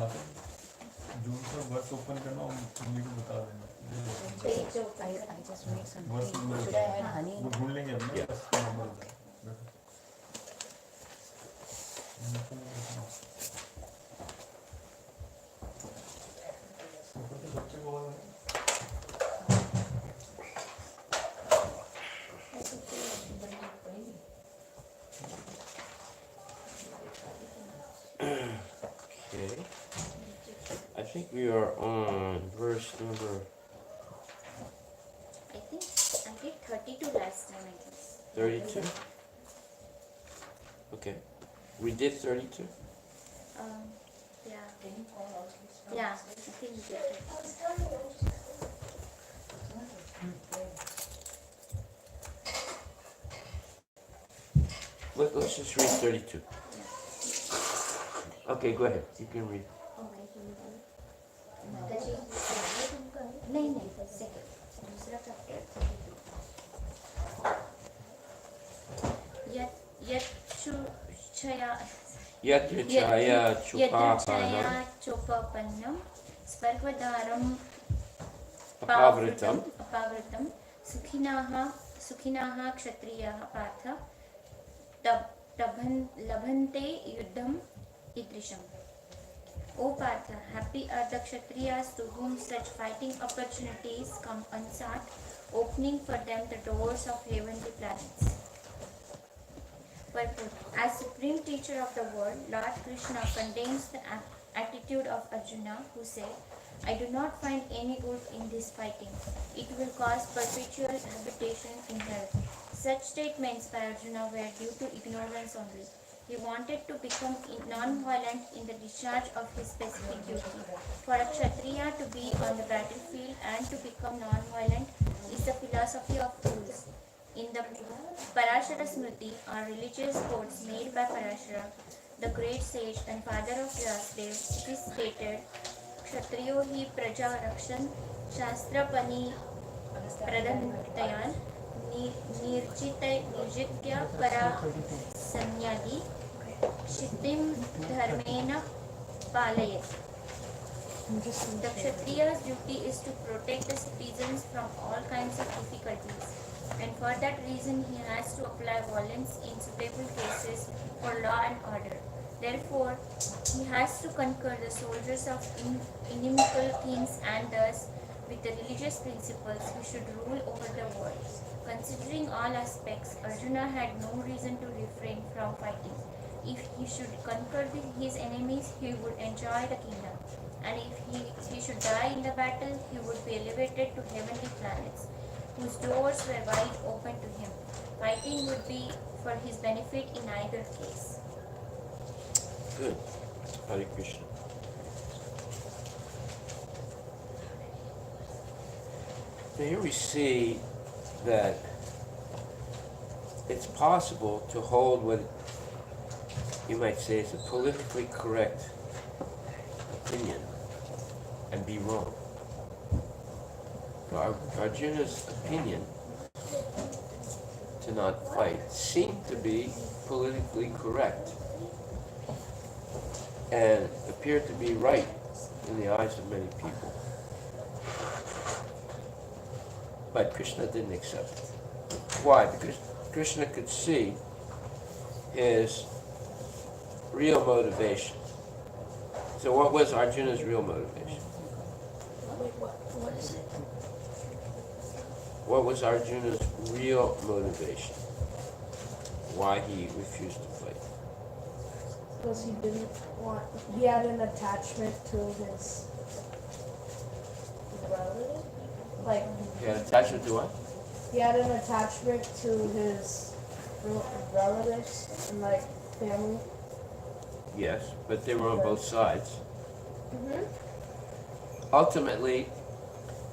यहाँ पे जून का वर्ष ओपन करना और मम्मी को बता देना वर्ष वो ढूंढ लेंगे अपने नंबर बच्चे को Okay. I think we are on verse number I did 32 last time, I guess. 32. Okay. We did 32? Yeah. Yeah, I think we did it. Let's just read 32. Okay, go ahead. You can read. नहीं नहीं second दूसरा chapter 32 यच्छया Yatyachaya यच्छया chupapanam चोपपन्नम स्पर्वधारम apavritam अपावृतं सुखिनाः क्षत्रियाः Partha लभन्ते युद्धम् ईदृशम्. O Partha, happy are the Kshatriyas to whom such fighting opportunities come unsought, opening for them the doors of heavenly planets. Purport. As supreme teacher of the world, Lord Krishna condemns the attitude of Arjuna, who said, I do not find any good in this fighting. It will cause perpetual habitation in hell. Such statements by Arjuna were due to ignorance only. He wanted to become non-violent in the discharge of his specific duty. For a Kshatriya to be on the battlefield and to become non-violent is the philosophy of fools. In the Parashara Smriti, or religious quotes made by Parashara, the great sage and father of Vyasadeva, it is stated, Kshatriyo hi praja rakshan shastra pani pradhantayan निर्जित्य परा संन्यादी क्षितिं धर्मेण पालयेत्. The Kshatriya's duty is to protect the citizens from all kinds of difficulties, and for that reason he has to apply violence in suitable cases for law and order. Therefore, he has to conquer the soldiers of inimical kings, and thus, with the religious principles, he should rule over the world. Considering all aspects, Arjuna had no reason to refrain from fighting. If he should conquer his enemies, he would enjoy the kingdom. And if he should die in the battle, he would be elevated to heavenly planets, whose doors were wide open to him. Fighting would be for his benefit in either case. Good. Hare Krishna. So here we see that it's possible to hold what you might say is a politically correct opinion and be wrong. Arjuna's opinion to not fight seemed to be politically correct and appeared to be right in the eyes of many people. But Krishna didn't accept it. Why? Because Krishna could see his real motivation. So what was Arjuna's real motivation? What is it? What was Arjuna's real motivation? Why he refused to fight? Because he had an attachment to his relative. Like, He had attachment to what? he had an attachment to his relatives and like family. Yes, but they were on both sides. Mm-hmm. Ultimately,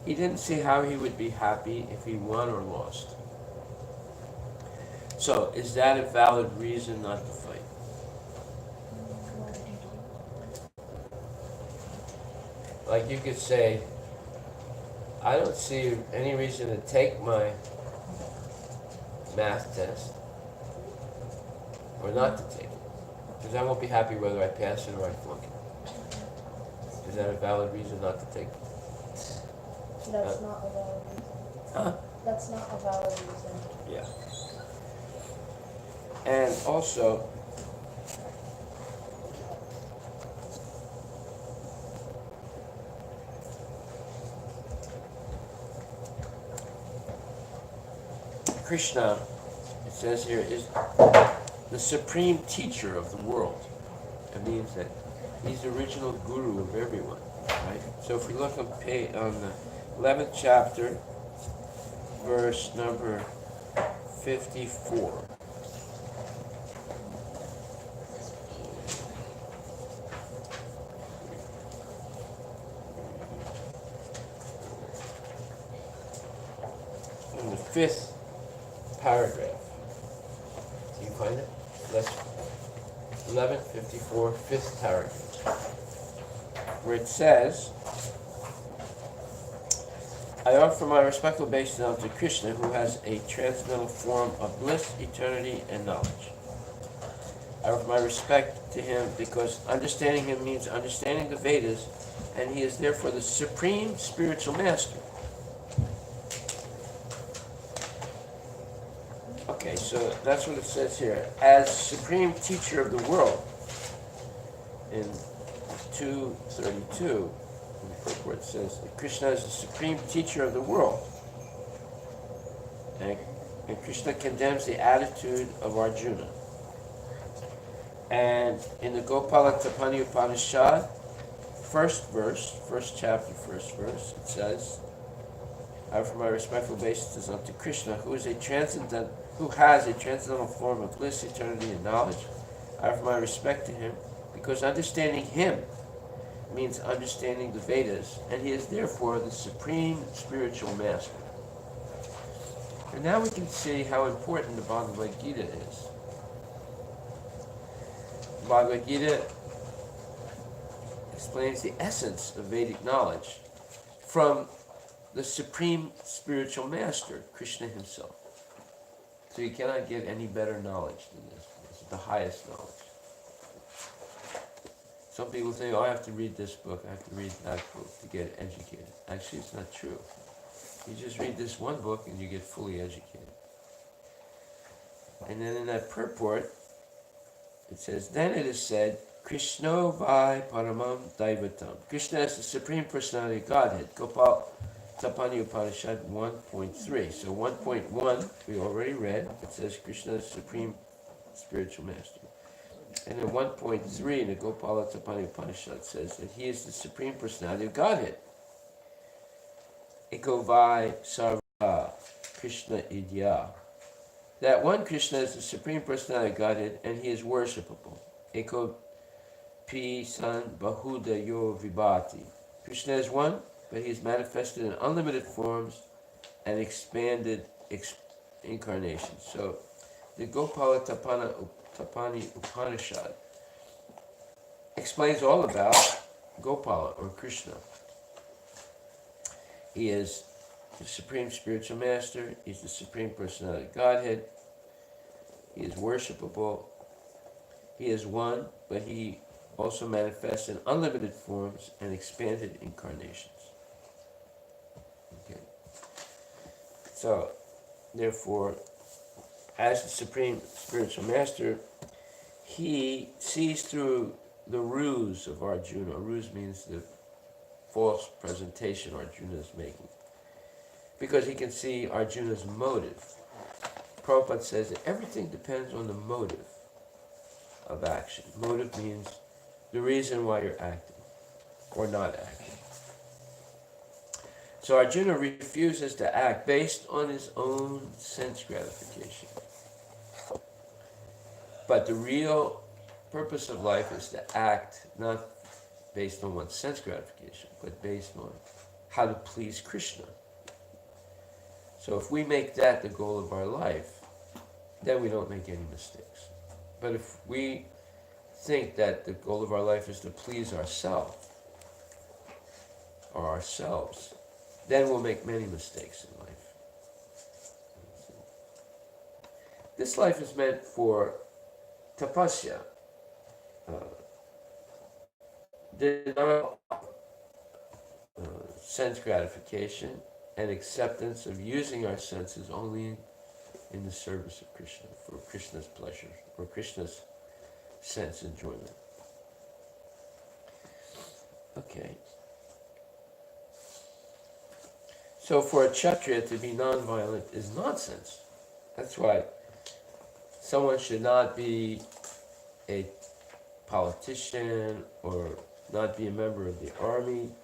he didn't see how he would be happy if he won or lost. So, is that a valid reason not to fight? Like you could say, I don't see any reason to take my math test or not to take it, because I won't be happy whether I pass it or I flunk it. that a valid reason not to take? That's not a valid reason. Huh? That's not a valid reason. Yeah. And also, Krishna, it says here, is the supreme teacher of the world. It means that he's the original guru of everyone, right? So if we look on the 11th chapter, verse number 54. In the 5th paragraph. Do you find it? That's 1154, 5th paragraph, where it says, I offer my respectful obeisance to Krishna, who has a transcendental form of bliss, eternity, and knowledge. I offer my respect to him because understanding him means understanding the Vedas, and he is therefore the supreme spiritual master. Okay, so that's what it says here. As supreme teacher of the world, in 232, in the purport it says that Krishna is the supreme teacher of the world. And Krishna condemns the attitude of Arjuna. And in the Gopala Tapani Upanishad, first chapter, first verse, it says, I offer my respectful obeisances unto Krishna, who has a transcendental form of bliss, eternity, and knowledge. I offer my respect to him, because understanding him means understanding the Vedas, and he is therefore the supreme spiritual master. And now we can see how important the Bhagavad Gita is. The Bhagavad Gita explains the essence of Vedic knowledge from the supreme spiritual master, Krishna himself. So you cannot get any better knowledge than this. This is the highest knowledge. Some people think, oh, I have to read this book, I have to read that book to get educated. Actually, it's not true. You just read this one book and you get fully educated. And then in that purport, it says, then it is said, Krishna vai paramam daivatam. Krishna is the Supreme Personality of Godhead. Gopal Tapani Upanishad 1.3. So 1.1 we already read. It says Krishna is Supreme Spiritual Master. And then 1.3 in the Gopala Tapani Upanishad says that he is the Supreme Personality of Godhead. Eko vai sarva Krishna idya. That one Krishna is the Supreme Personality of Godhead and he is worshipable. Eko pi san bahuda yo vibhati. Krishna is one, but he is manifested in unlimited forms and expanded incarnations. So the Gopala Tapani Upanishad explains all about Gopala or Krishna. He is the Supreme Spiritual Master, he's the Supreme Personality of Godhead, he is worshipable, he is one, but he also manifests in unlimited forms and expanded incarnations. Okay. So, therefore, as the Supreme Spiritual Master, he sees through the ruse of Arjuna. Ruse means the false presentation Arjuna is making, because he can see Arjuna's motive. Prabhupada says that everything depends on the motive of action. Motive means the reason why you're acting or not acting. So Arjuna refuses to act based on his own sense gratification. But the real purpose of life is to act not based on one's sense gratification, but based on how to please Krishna. So if we make that the goal of our life, then we don't make any mistakes. But if we think that the goal of our life is to please ourselves, then we'll make many mistakes in life. This life is meant for tapasya, sense gratification and acceptance of using our senses only in the service of Krishna, for Krishna's pleasure, or Krishna's sense enjoyment. Okay. So for a Kshatriya to be non-violent is nonsense. That's why someone should not be a politician or not be a member of the army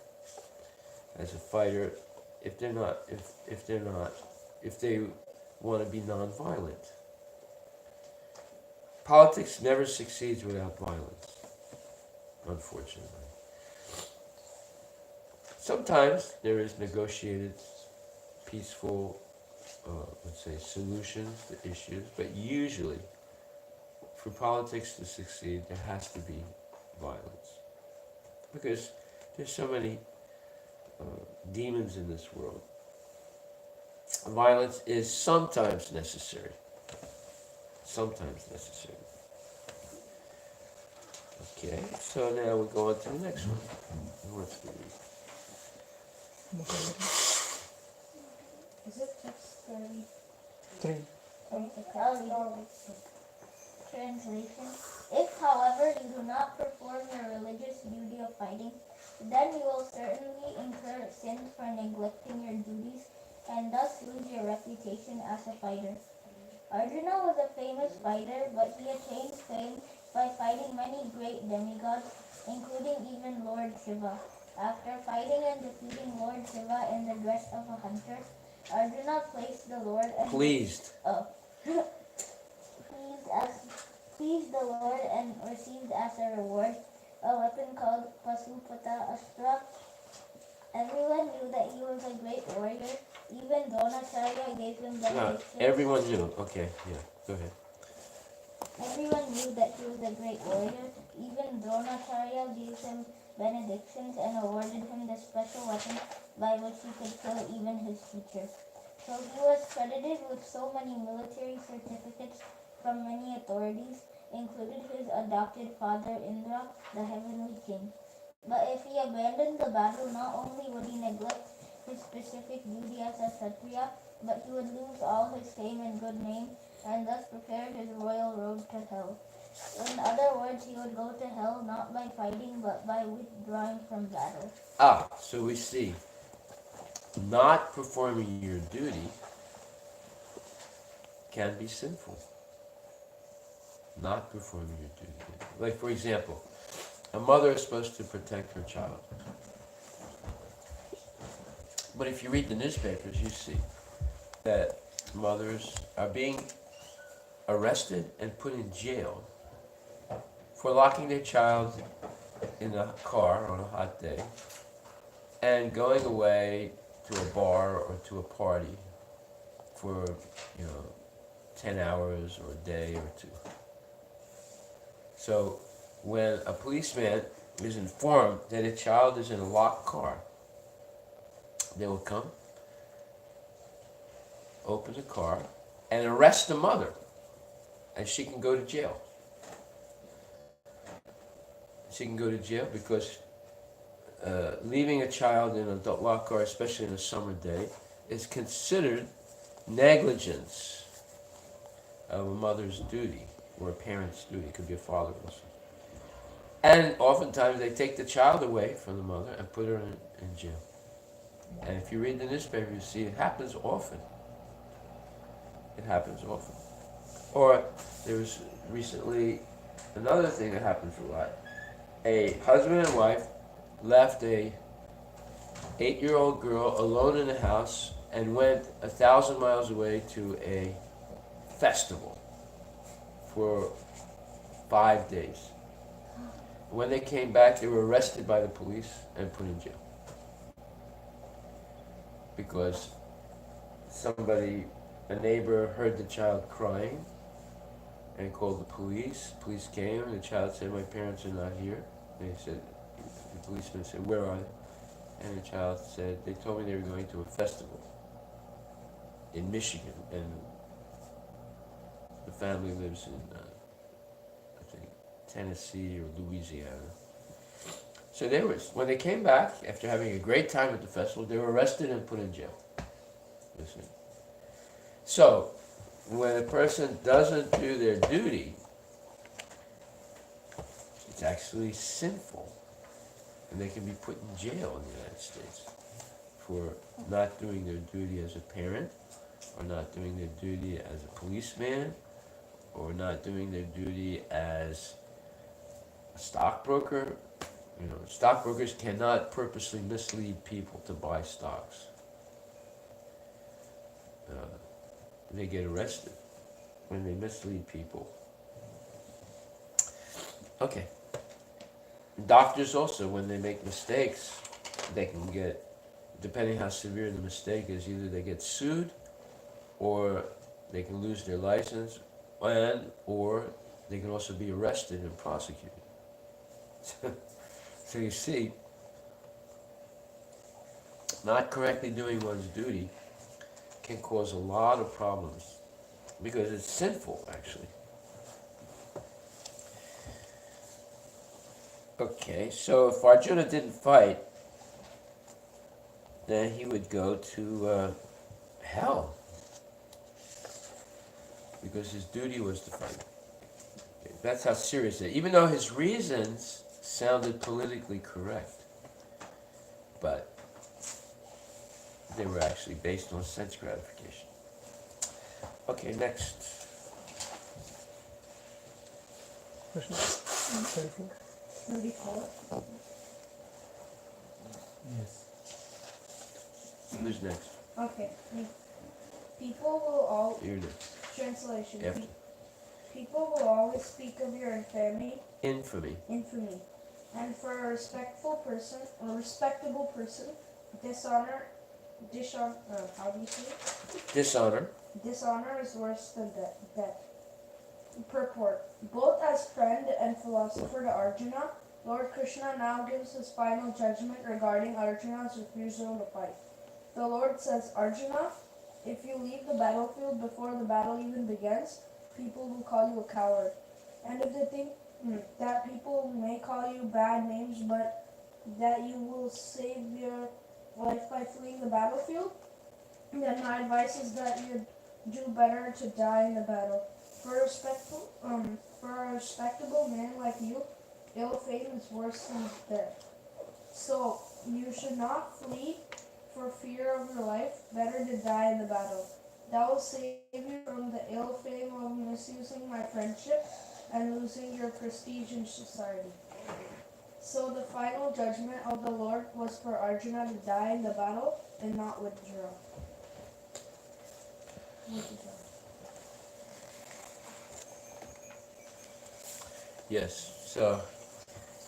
as a fighter if they want to be non-violent. Politics never succeeds without violence, unfortunately. Sometimes there is negotiated, peaceful, let's say, solutions to issues, but usually, for politics to succeed, there has to be violence. Because there's so many demons in this world. Violence is sometimes necessary. Sometimes necessary. Okay, so now we'll go on to the next one. Who wants to read? Is it just 30? 3. Translation. If, however, you do not perform your religious duty of fighting, then you will certainly incur sins for neglecting your duties and thus lose your reputation as a fighter. Arjuna was a famous fighter, but he attained fame by fighting many great demigods, including even Lord Shiva. After fighting and defeating Lord Shiva in the dress of a hunter, Arjuna placed the Lord and pleased the Lord and received as a reward a weapon called Pasupata Astra. Everyone knew that he was a great warrior. Even Dronacharya gave him benedictions. Everyone knew. Okay, yeah, go ahead. Everyone knew that he was a great warrior. Even Dronacharya gave him benedictions and awarded him the special weapon by which he could kill even his teacher. So he was credited with so many military certificates from many authorities, including his adopted father Indra, the heavenly king. But if he abandoned the battle, not only would he neglect his specific duty as a Kshatriya, but he would lose all his fame and good name, and thus prepare his royal road to hell. In other words, he would go to hell not by fighting, but by withdrawing from battle. So we see, not performing your duty can be sinful. Not performing your duty. Like, for example, a mother is supposed to protect her child. But if you read the newspapers, you see that mothers are being arrested and put in jail for locking their child in a car on a hot day and going away to a bar or to a party for, 10 hours or a day or two. So when a policeman is informed that a child is in a locked car, they will come, open the car, and arrest the mother, and she can go to jail. She can go to jail because leaving a child in a locked car, especially in a summer day, is considered negligence of a mother's duty or a parent's duty. It could be a father also. And oftentimes they take the child away from the mother and put her in jail. And if you read the newspaper, you see it happens often. It happens often. Or there was recently another thing that happens a lot. A husband and wife left a 8-year-old girl alone in the house and went 1,000 miles away to a festival for 5 days. When they came back, they were arrested by the police and put in jail. Because a neighbor heard the child crying and called the police. Police came and the child said, "My parents are not here." The policeman said, "Where are they?" And the child said, "They told me they were going to a festival in Michigan, and the family lives in, I think, Tennessee or Louisiana." So they were, when they came back after having a great time at the festival, they were arrested and put in jail. You see? So when a person doesn't do their duty, it's actually sinful, and they can be put in jail in the United States for not doing their duty as a parent, or not doing their duty as a policeman, or not doing their duty as a stockbroker. You know, stockbrokers cannot purposely mislead people to buy stocks. They get arrested when they mislead people. Okay. Doctors also, when they make mistakes, they can get, depending how severe the mistake is, either they get sued, or they can lose their license, or they can also be arrested and prosecuted. So you see, not correctly doing one's duty can cause a lot of problems, because it's sinful, actually. Okay, so if Arjuna didn't fight, then he would go to hell, because his duty was to fight. That's how serious it is. Even though his reasons sounded politically correct, but they were actually based on sense gratification. Okay, next. Question 34. 34. Yes. Who's next? Okay. People will all You're next. translation. After. People will always speak of your infamy, Infamy. and for a respectable person, how do you say it? Dishonor. Dishonor is worse than death. Purport. Both as friend and philosopher to Arjuna, Lord Krishna now gives his final judgment regarding Arjuna's refusal to fight. The Lord says, Arjuna, if you leave the battlefield before the battle even begins, people will call you a coward. And if they think that people may call you bad names, but that you will save your life by fleeing the battlefield, then my advice is that you do better to die in the battle. For a respectable man like you, ill fame is worse than death. So you should not flee for fear of your life. Better to die in the battle. That will save you from the ill fame of misusing my friendship and losing your prestige in society. So the final judgment of the Lord was for Arjuna to die in the battle and not withdraw. Yes, so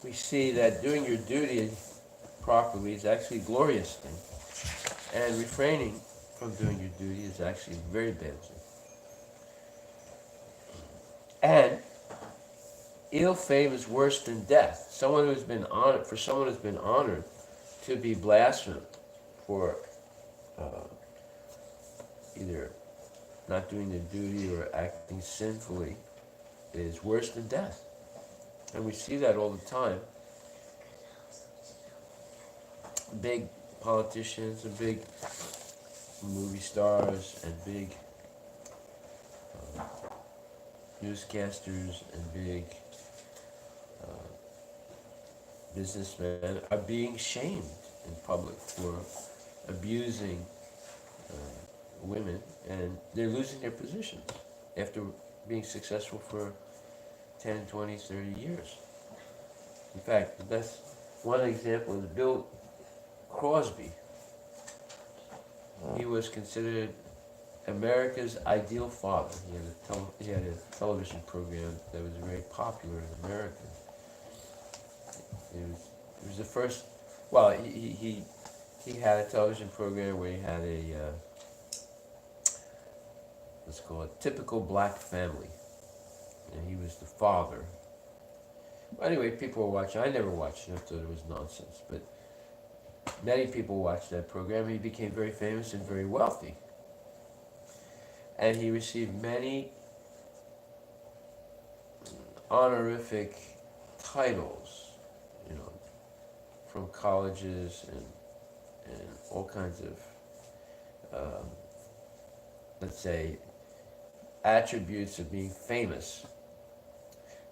we see that doing your duty properly is actually a glorious thing, and refraining from doing your duty is actually a very bad thing. And ill fame is worse than death. Someone who's been honored, to be blasphemed for either not doing their duty or acting sinfully is worse than death. And we see that all the time. Big politicians and big movie stars and big newscasters and big businessmen are being shamed in public for abusing women, and they're losing their positions after being successful for 10, 20, 30 years. In fact, the best one example is Bill Crosby. He was considered America's ideal father. He had a television program that was very popular in America. It was the first. Well, he had a television program where he had a let's call it typical black family, and he was the father. Well, anyway, people were watching. I never watched it. I thought it was nonsense, but many people watched that program. He became very famous and very wealthy. And he received many honorific titles, from colleges and all kinds of, let's say, attributes of being famous.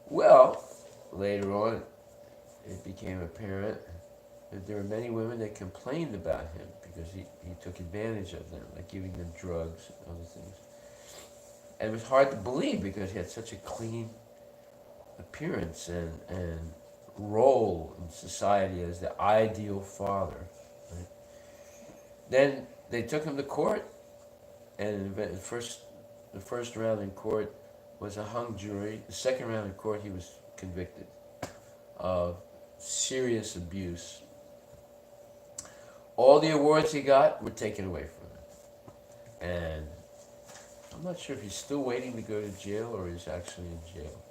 Well, later on, it became apparent that there were many women that complained about him because he took advantage of them, like giving them drugs and other things. And it was hard to believe because he had such a clean appearance and role in society as the ideal father. Right? Then they took him to court, and the first round in court was a hung jury. The second round in court, he was convicted of serious abuse. All the awards he got were taken away from him. And I'm not sure if he's still waiting to go to jail or he's actually in jail.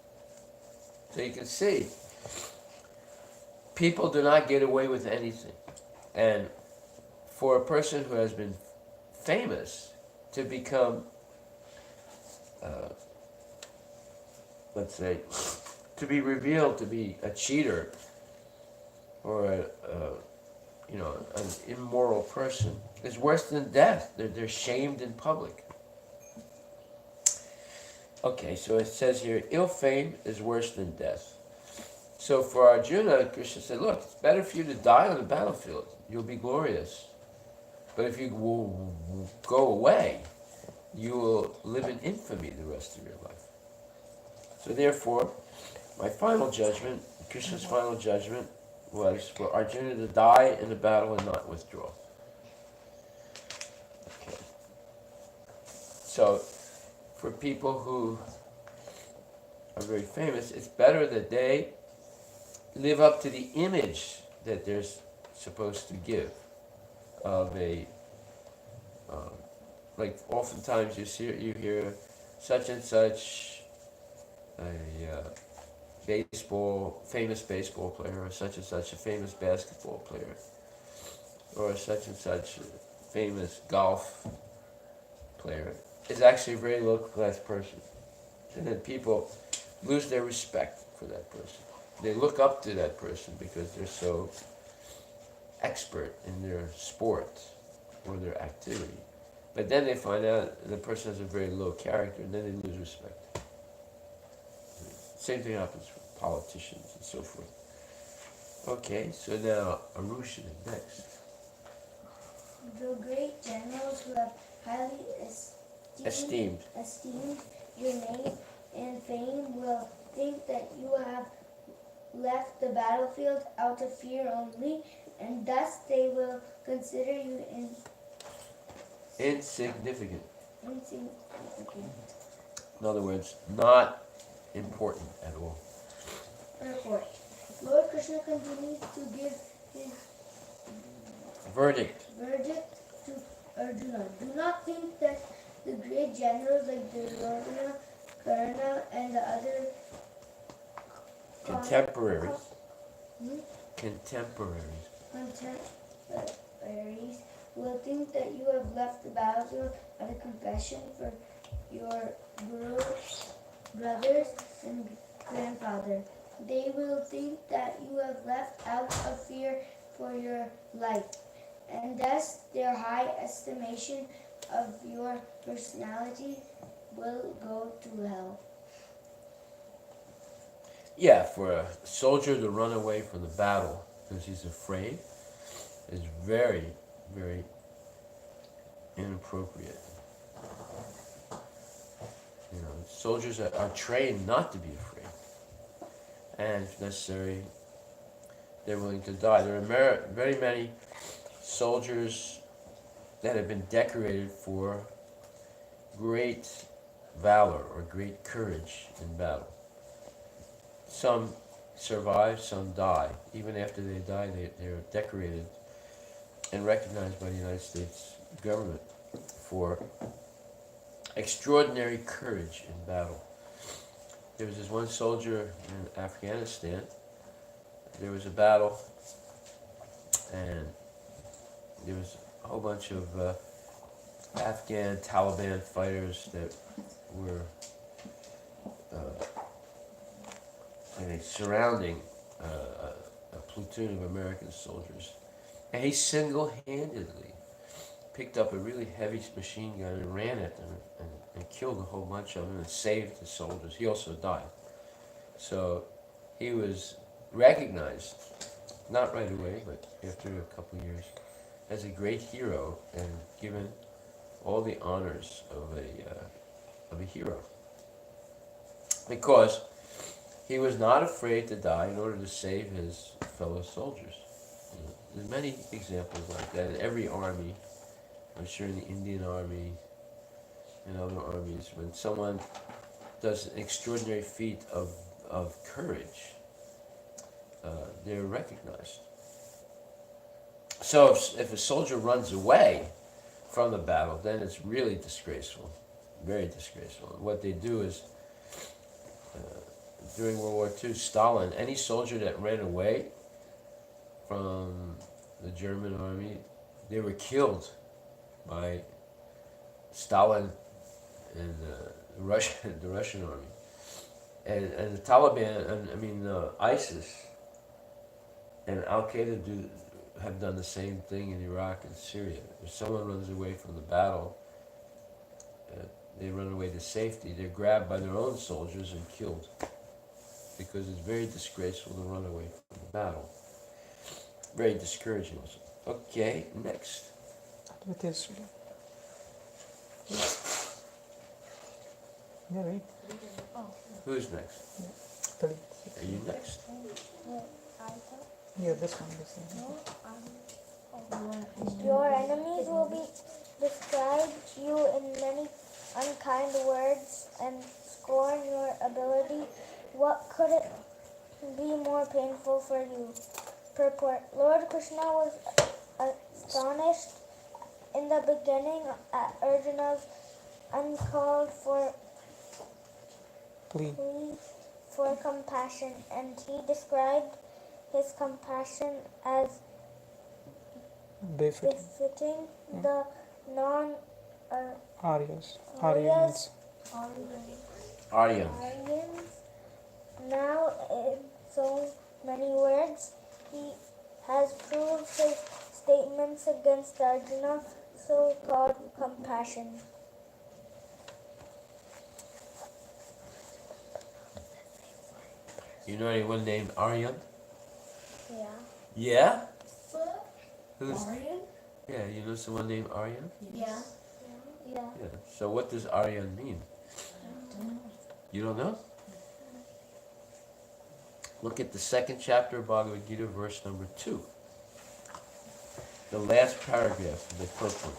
So you can see, people do not get away with anything. And for a person who has been famous to become, let's say, to be revealed to be a cheater or an immoral person is worse than death. They're shamed in public. Okay, so it says here, ill fame is worse than death. So for Arjuna, Krishna said, look, it's better for you to die on the battlefield. You'll be glorious. But if you go away, you will live in infamy the rest of your life. So therefore, my final judgment, Krishna's final judgment, was for Arjuna to die in the battle and not withdraw. Okay. So, for people who are very famous, it's better that they live up to the image that they're supposed to give of a, like oftentimes you hear such and such a famous baseball player, or such and such a famous basketball player, or such and such a famous golf player, is actually a very low class person. And then people lose their respect for that person. They look up to that person because they're so expert in their sport or their activity. But then they find out the person has a very low character, and then they lose respect. Same thing happens with politicians and so forth. Okay, so now Arushina next. The great generals who have highly esteemed your name and fame will think that you have left the battlefield out of fear only, and thus they will consider you Insignificant. insignificant. In other words, not important at all. Report. Lord Krishna continues to give his Verdict. verdict to Arjuna. Do not think that the great generals like Duryodhana, Karna, and the other Contemporaries. Hmm? Contemporaries. contemporaries will think that you have left the battlefield at a confession for your brothers and grandfather. They will think that you have left out of fear for your life, and thus their high estimation of your personality will go to hell. Yeah, for a soldier to run away from the battle because he's afraid is very, very inappropriate. You know, soldiers are trained not to be afraid. And if necessary, they're willing to die. There are very many soldiers that have been decorated for great valor or great courage in battle. Some survive, some die. Even after they die, they're decorated and recognized by the United States government for extraordinary courage in battle. There was this one soldier in Afghanistan. There was a battle, and there was a whole bunch of Afghan Taliban fighters that were surrounding a platoon of American soldiers. And he single-handedly picked up a really heavy machine gun and ran at them and killed a whole bunch of them and saved the soldiers. He also died. So he was recognized, not right away, but after a couple of years, as a great hero and given all the honors of a hero. Because he was not afraid to die in order to save his fellow soldiers. There's many examples like that in every army. I'm sure in the Indian Army and other armies, when someone does an extraordinary feat of courage, they're recognized. So if a soldier runs away from the battle, then it's really disgraceful, very disgraceful. What they do is, during World War II, Stalin, any soldier that ran away from the German army, they were killed by Stalin and the Russian army. And the Taliban, ISIS and Al-Qaeda have done the same thing in Iraq and Syria. If someone runs away from the battle, they run away to safety, they're grabbed by their own soldiers and killed. Because it's very disgraceful to run away from the battle. Very discouraging also. Okay, next. With Israel. Yeah, right. Who's next? Third. Are you next? Yeah, this one. Your enemies will be describe you in many unkind words and scorn your ability. What could it be more painful for you? Purport. Lord Krishna was astonished in the beginning at Arjuna's uncalled for plea for compassion, and he described his compassion as befitting the Aryans. Aryans. Now, in so many words, he has proved his statements against Arjuna, so-called compassion. You know anyone named Aryan? Yeah. Yeah? Who's? Aryan? Yeah, you know someone named Aryan? Yeah. Yeah. Yeah. So what does Aryan mean? You don't know? Look at the second chapter of Bhagavad Gita, verse number 2. The last paragraph of the purport.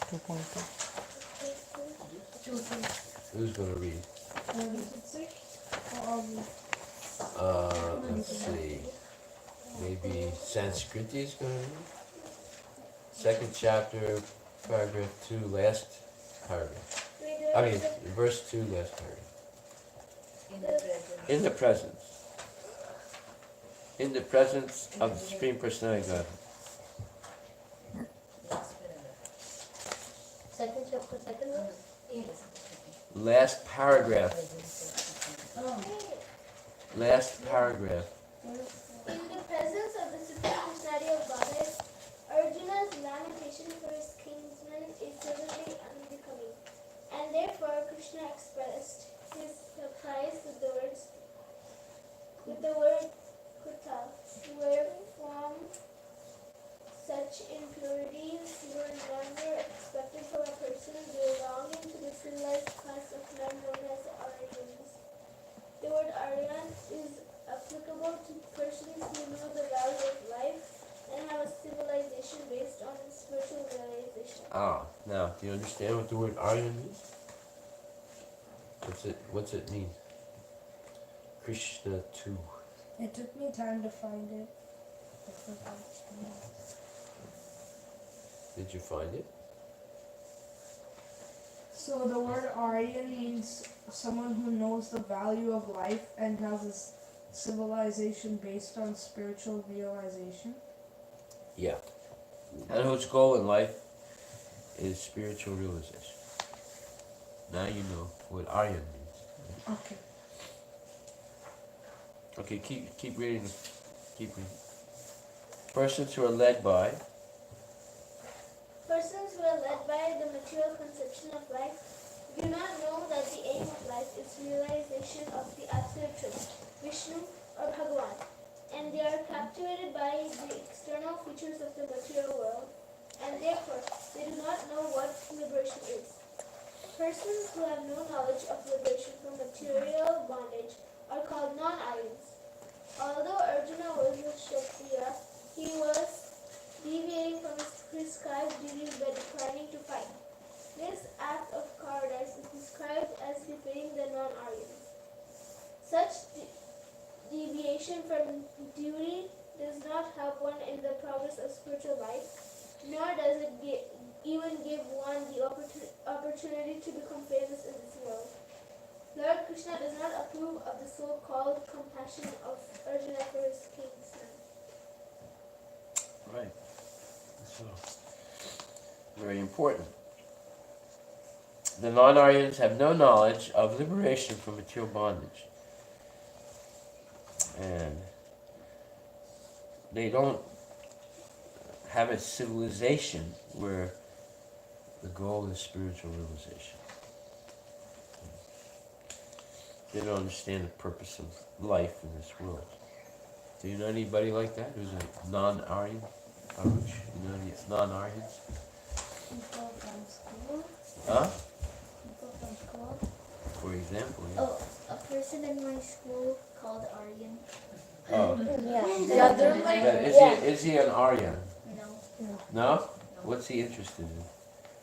2.2. Who's going to read? Let's see. Maybe Sanskriti is going to read? Second chapter, paragraph 2, last paragraph. Verse 2, last paragraph. In the presence. In the presence of the Supreme Personality of Godhead. Second chapter, second verse? Last paragraph. Last paragraph. In the presence of the Supreme Personality of Godhead, Arjuna's lamentation for his kinsman is certainly unbecoming, and therefore Krishna expressed his surprise with the word kuta, where from such impurities were never expected from a person belonging to the civilized class of men known as Aryans. The word Aryan is applicable to persons who know the value of life and have a civilization based on spiritual realization. Now, do you understand what the word Aryan means? What's it mean? Krishna 2. It took me time to find it. Did you find it? So the word Aryan means someone who knows the value of life and has a civilization based on spiritual realization. Yeah. And whose goal in life is spiritual realization. Now you know what Aryan means. Okay. Okay, keep reading. Keep reading. Persons who are led by. Persons who are led by the material conception of life do not know that the aim of life is realization of the absolute truth, Vishnu or Bhagavan, and they are captivated by the external features of the material world, and therefore they do not know what liberation is. Persons who have no knowledge of liberation from material bondage are called non-Aryans. Although Arjuna was a Kshatriya, he was deviating from his prescribed duties by declining to fight. This act of cowardice is described as befitting the non-Aryans. Such deviation from duty does not help one in the progress of spiritual life, nor does it even give one the opportunity to become famous in this world. Lord Krishna does not approve of the so-called compassion of Arjuna for his king's son. Right. So, very important. The non-Aryans have no knowledge of liberation from material bondage. And they don't have a civilization where the goal is spiritual realization. They don't understand the purpose of life in this world. Do you know anybody like that who's a non-Aryan? Arush? You know any non-Aryans? People from school. Huh? People from school. For example, yeah. Oh, a person in my school called Aryan. Oh. Yeah. Yeah, they're like, But is he an Aryan? No. No? What's he interested in?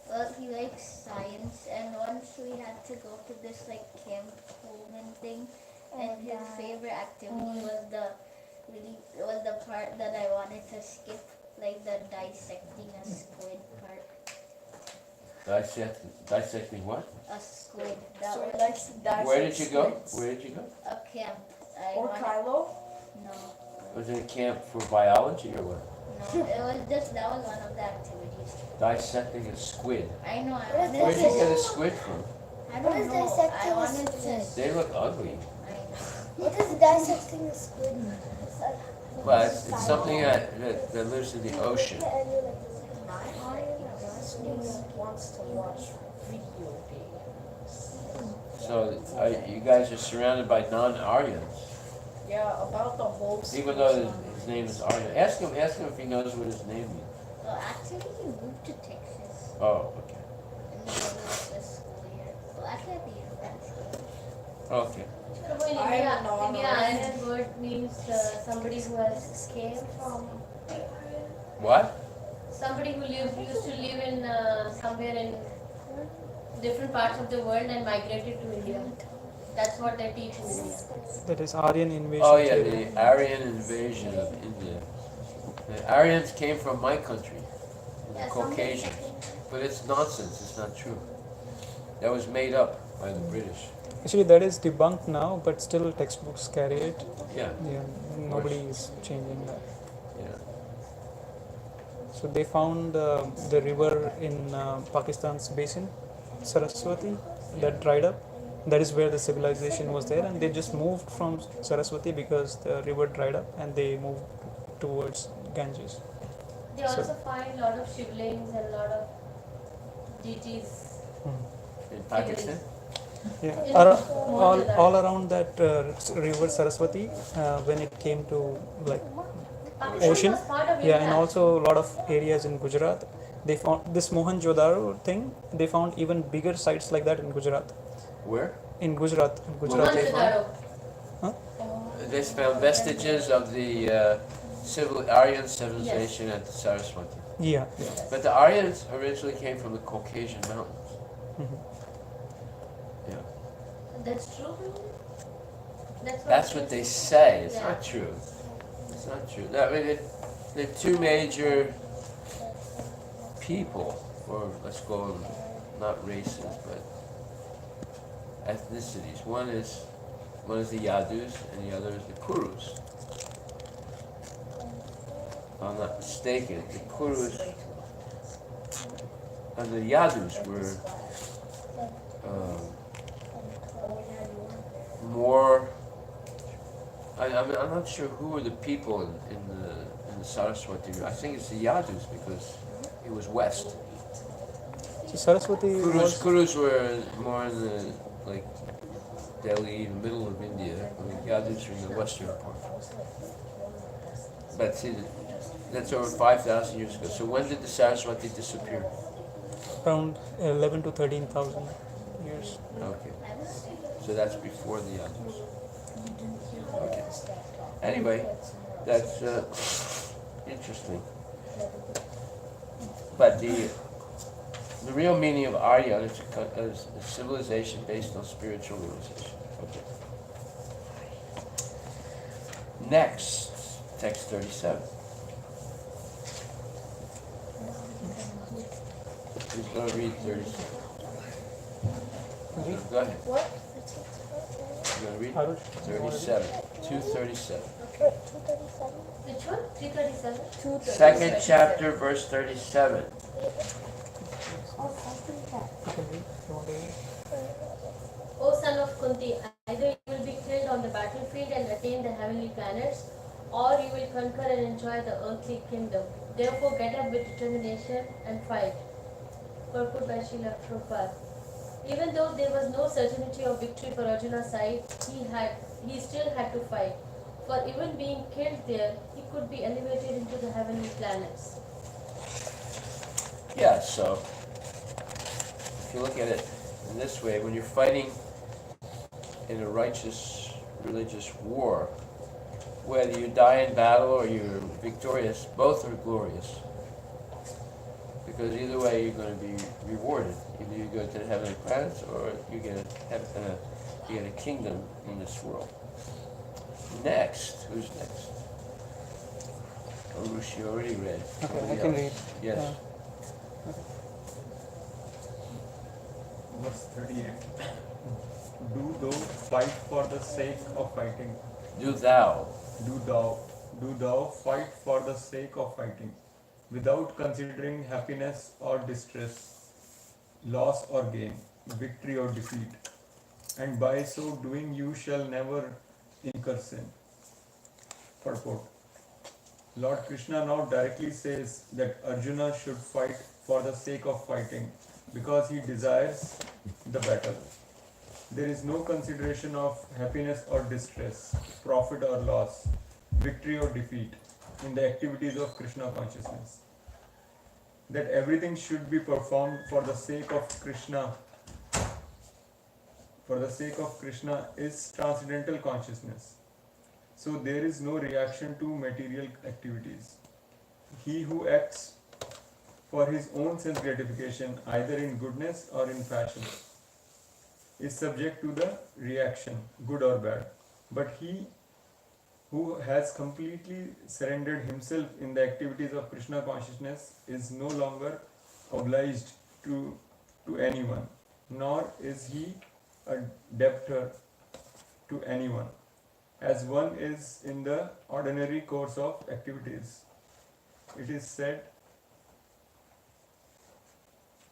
Well, he likes science, and once we had to go to this like camp Pullman thing, and his favorite activity was the part that I wanted to skip, like the dissecting a squid part. Dissecting what? A squid. That so was he likes to dissect Where did you go? squids. Where did you go? a camp. Or Kylo. No, Was it a camp for biology or what? no, it was just that was one of the activities. Dissecting a squid. I know. I Where wanted did you to. get a squid from? I What don't is know. dissecting I a wanted to. squid? They look ugly. I know. What is dissecting a squid mean? It's like But it's something that lives in the ocean. Wants to watch video games. So you guys are surrounded by non-Aryans. Yeah, about the whole. Even though his name is Aryan. Ask him if he knows what his name means. Well, actually, he moved to Texas Oh, okay. in the middle of the school year. Well, actually, at the university. Okay. India Aryan word means somebody who has came from What? somebody who used to live in somewhere in different parts of the world and migrated to India. That's what they teach in India. That is Aryan invasion. Oh yeah, theory. the Aryan invasion of India. The Aryans came from my country, the Caucasians. But it's nonsense, it's not true. That was made up by the British. Actually, that is debunked now, but still textbooks carry it. Yeah, Yeah, nobody is changing that. yeah. So they found the river in Pakistan's basin, Saraswati, that dried up. That is where the civilization was there, and they just moved from Saraswati because the river dried up, and they moved towards Ganges. They also find a lot of shivlings and a lot of deities. In Pakistan? Yeah, In all around that river Saraswati, when it came to like Pakistan ocean, was part of yeah, India. and also a lot of areas in Gujarat. They found this Mohenjo-daro thing. They found even bigger sites like that in Gujarat. Where? In Gujarat, What they Mohenjo-daro. They found vestiges of the Aryan civilization at the Saraswati. Yeah. But the Aryans originally came from the Caucasian Mountains. Mhm. That's true. That's what they say. It's Yeah. not true. It's not true. I mean, the two major people, or let's call them not races, but ethnicities. One is the Yadus, and the other is the Kurus. If I'm not mistaken, the Kurus and the Yadus were more. I'm not sure who were the people in the Saraswati River. I think it's the Yadus because it was west. So Saraswati was Kurus were more in the like Delhi, the middle of India. I mean, Yadus are in the western part. But see, that's over 5,000 years ago. So when did the Saraswati disappear? around 11 to 13,000 years. Okay. So that's before the Yadus. Okay. Anyway, that's interesting. But the real meaning of Arya is a civilization based on spiritual realization. Okay. Next, text 37. Who's going to read 37? Go ahead. What? You're going to read Arush, 37. 237. Okay, 237. Which one? 337? Second chapter, verse 37. I'll copy that. you can read. You want to read? O son of Kunti, either you will be killed on the battlefield and attain the heavenly planets, or you will conquer and enjoy the earthly kingdom. Therefore, get up with determination and fight. Purport by Srila Prabhupada. Even though there was no certainty of victory for Arjuna's side, he still had to fight. For even being killed there, he could be elevated into the heavenly planets. Yeah, so if you look at it in this way, when you're fighting in a righteous religious war, whether you die in battle or you're victorious, both are glorious. Because either way you're going to be rewarded. Either you go to the heavenly planets or you get a kingdom in this world. Next, who's next? Arushi already read. Okay, I Somebody can else? read. Yes. Verse 38. Do thou fight for the sake of fighting. Do thou. Do thou fight for the sake of fighting, without considering happiness or distress, loss or gain, victory or defeat, and by so doing you shall never incur sin. Purport. Lord Krishna now directly says that Arjuna should fight for the sake of fighting because he desires the battle. There is no consideration of happiness or distress, profit or loss, victory or defeat in the activities of Krishna consciousness. That everything should be performed for the sake of Krishna. For the sake of Krishna is transcendental consciousness. So there is no reaction to material activities. He who acts for his own sense gratification, either in goodness or in passion, is subject to the reaction, good or bad. But he who has completely surrendered himself in the activities of Krishna consciousness is no longer obliged to anyone, nor is he a debtor to anyone, as one is in the ordinary course of activities. It is said,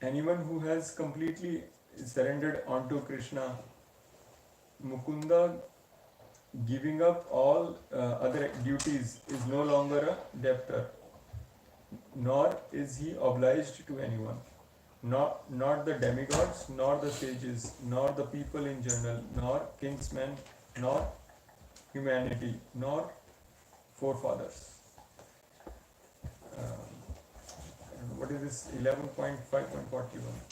anyone who has completely surrendered onto Krishna, Mukunda, giving up all other duties, is no longer a debtor, nor is he obliged to anyone. Not the demigods, nor the sages, nor the people in general, nor kingsmen, nor humanity, nor forefathers. What is this 11.5.41?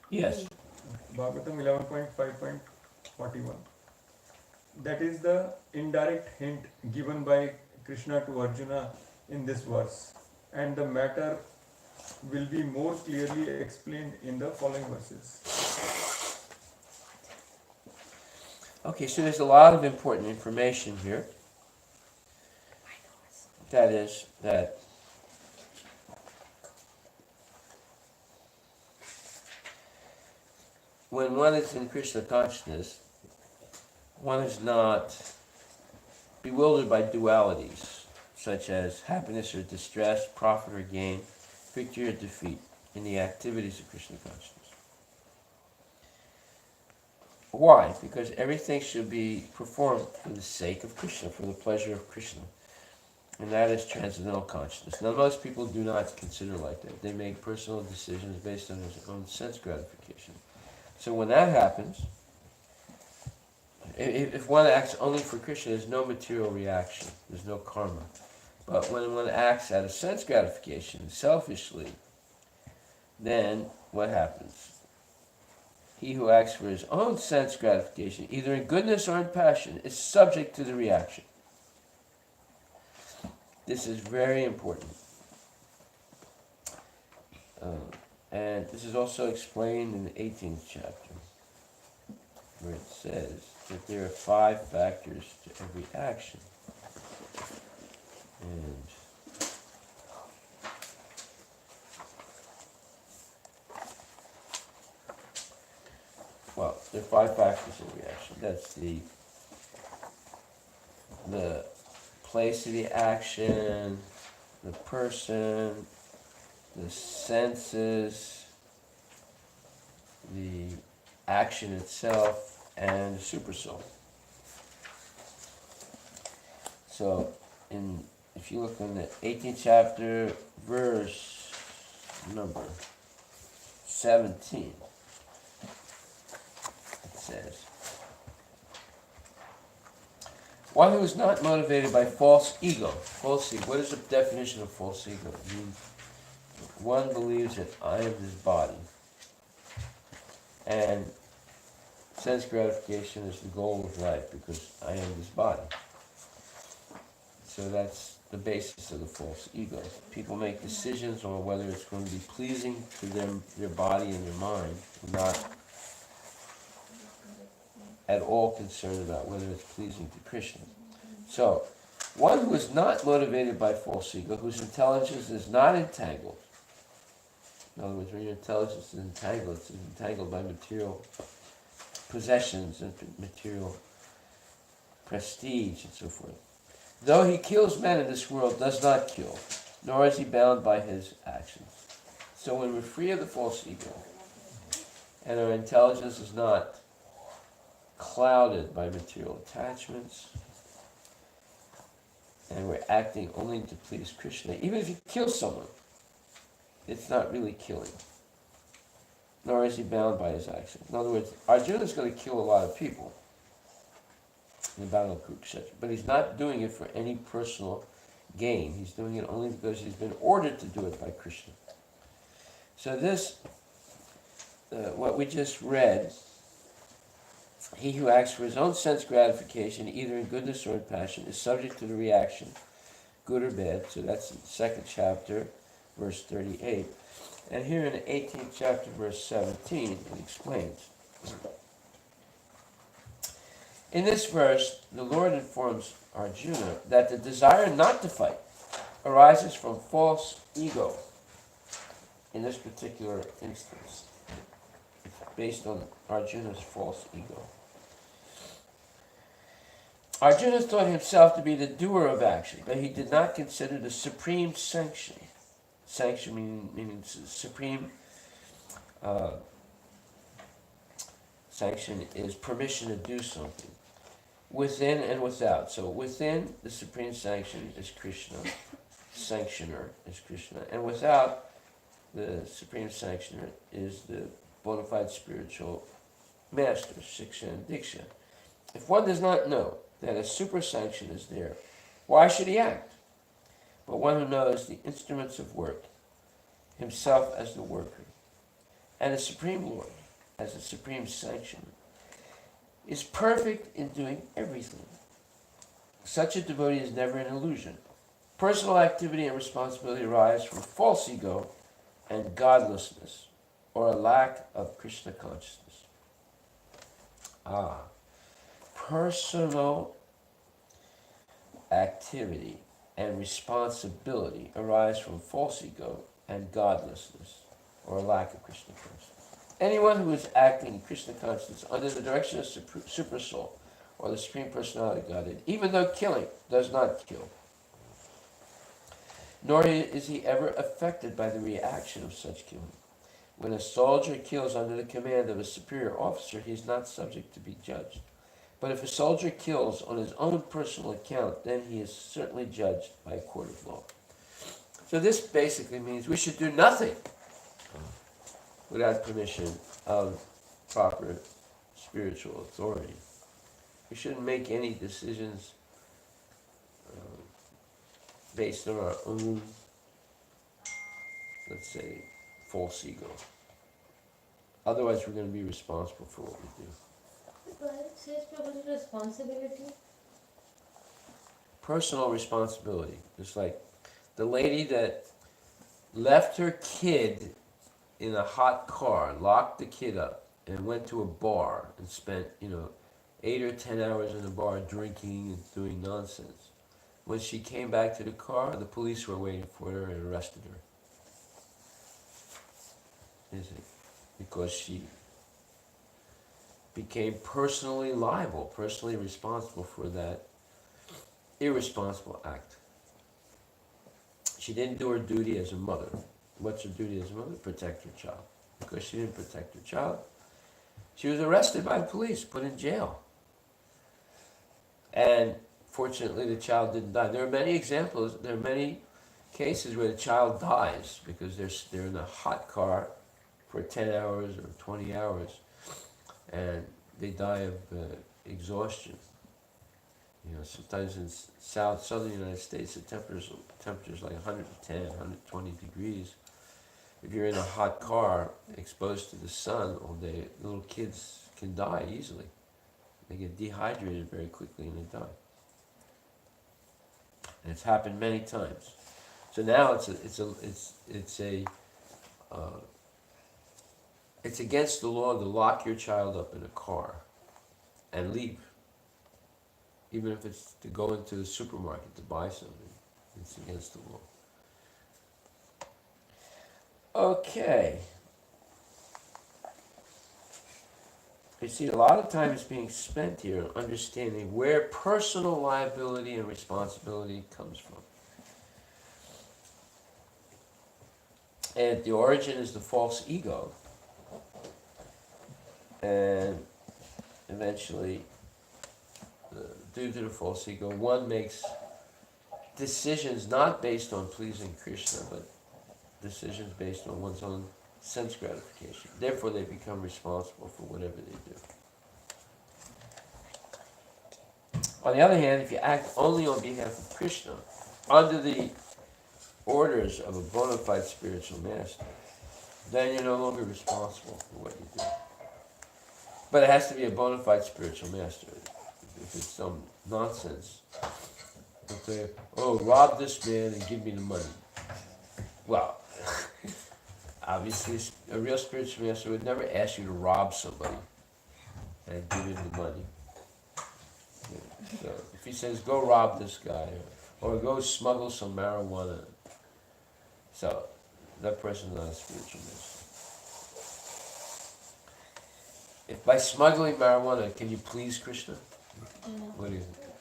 Yes. Bhagavatam 11.5.41. That is the indirect hint given by Krishna to Arjuna in this verse, and the matter will be more clearly explained in the following verses. Okay, so there's a lot of important information here. That is, that when one is in Krishna consciousness, one is not bewildered by dualities, such as happiness or distress, profit or gain, victory or defeat in the activities of Krishna consciousness. Why? Because everything should be performed for the sake of Krishna, for the pleasure of Krishna. And that is transcendental consciousness. Now, most people do not consider like that. They make personal decisions based on their own sense gratification. So when that happens, if one acts only for Krishna, there's no material reaction. There's no karma. But when one acts out of sense gratification, selfishly, then what happens? He who acts for his own sense gratification, either in goodness or in passion, is subject to the reaction. This is very important. And this is also explained in the 18th chapter, where it says that there are 5 factors to every action. And well, there are 5 factors of reaction. That's the place of the action, the person, the senses, the action itself, and the supersoul. So, if you look in the 18th chapter, verse number 17, it says, one who is not motivated by false ego. False ego. What is the definition of false ego? It means one believes that I am this body, and sense gratification is the goal of life because I am this body. So that's the basis of the false ego. People make decisions on whether it's going to be pleasing to them, their body and their mind, not at all concerned about whether it's pleasing to Krishna. So, one who is not motivated by false ego, whose intelligence is not entangled. In other words, when your intelligence is entangled, it's entangled by material possessions and material prestige and so forth. Though he kills men in this world, does not kill, nor is he bound by his actions. So when we're free of the false ego, and our intelligence is not clouded by material attachments, and we're acting only to please Krishna, even if you kill someone, it's not really killing, nor is he bound by his actions. In other words, Arjuna is going to kill a lot of people in the Battle of Kurukshetra, but he's not doing it for any personal gain. He's doing it only because he's been ordered to do it by Krishna. So this, what we just read, he who acts for his own sense gratification, either in goodness or in passion, is subject to the reaction, good or bad. So that's in the 2nd chapter, verse 38. And here in the 18th chapter, verse 17, it explains. In this verse, the Lord informs Arjuna that the desire not to fight arises from false ego. In this particular instance, it's based on Arjuna's false ego. Arjuna thought himself to be the doer of action, but he did not consider the supreme sanction. Sanction meaning supreme sanction is permission to do something, within and without. So within, the supreme sanction is Krishna, sanctioner is Krishna, and without, the supreme sanctioner is the bona fide spiritual master, Shiksha and Diksha. If one does not know that a super sanction is there, why should he act? But one who knows the instruments of work, himself as the worker, and the Supreme Lord as the supreme sanctioner, is perfect in doing everything. Such a devotee is never an illusion. Personal activity and responsibility arise from false ego and godlessness, or a lack of Krishna consciousness. Personal activity and responsibility arise from false ego and godlessness, or a lack of Krishna consciousness. Anyone who is acting in Krishna consciousness under the direction of Super Soul, or the Supreme Personality of Godhead, even though killing, does not kill. Nor is he ever affected by the reaction of such killing. When a soldier kills under the command of a superior officer, he is not subject to be judged. But if a soldier kills on his own personal account, then he is certainly judged by a court of law. So this basically means we should do nothing without permission of proper spiritual authority. We shouldn't make any decisions based on our own, let's say, false ego. Otherwise, we're going to be responsible for what we do. But it says Prabhu's responsibility. Personal responsibility. Just like the lady that left her kid in a hot car, locked the kid up, and went to a bar and spent, 8 or 10 hours in the bar drinking and doing nonsense. When she came back to the car, the police were waiting for her and arrested her. Is it? Because she became personally liable, personally responsible for that irresponsible act. She didn't do her duty as a mother. What's her duty as a mother? Protect her child. Because she didn't protect her child, she was arrested by the police, put in jail. And fortunately, the child didn't die. There are many examples, there are many cases where the child dies because they're in a hot car for 10 hours or 20 hours, and they die of exhaustion. Sometimes in southern United States, the temperature's like 110, 120 degrees. If you're in a hot car exposed to the sun all day, little kids can die easily. They get dehydrated very quickly and they die. And it's happened many times. So now it's against the law to lock your child up in a car and leave. Even if it's to go into the supermarket to buy something, it's against the law. Okay. You see, a lot of time is being spent here understanding where personal liability and responsibility comes from. And the origin is the false ego. And eventually, due to the false ego, one makes decisions not based on pleasing Krishna, but decisions based on one's own sense gratification. Therefore, they become responsible for whatever they do. On the other hand, if you act only on behalf of Krishna, under the orders of a bona fide spiritual master, then you're no longer responsible for what you do. But it has to be a bona fide spiritual master. If it's some nonsense, they'll say, "Oh, rob this man and give me the money." Well, obviously, a real spiritual master would never ask you to rob somebody and give him the money. So if he says, "Go rob this guy," or "Go smuggle some marijuana," so that person's not a spiritual master. If by smuggling marijuana, can you please Krishna? What do you think?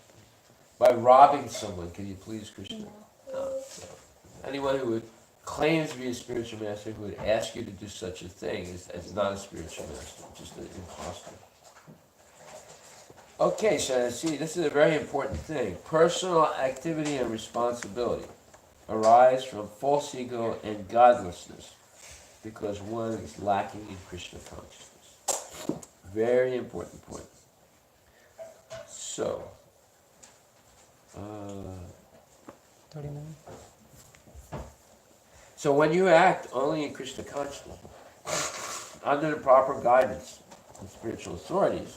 By robbing someone, can you please Krishna? No. So anyone who claims to be a spiritual master who would ask you to do such a thing is not a spiritual master, just an imposter. Okay, so see, this is a very important thing. Personal activity and responsibility arise from false ego and godlessness because one is lacking in Krishna consciousness. Very important point. So, 39. So when you act only in Krishna consciousness, under the proper guidance of spiritual authorities,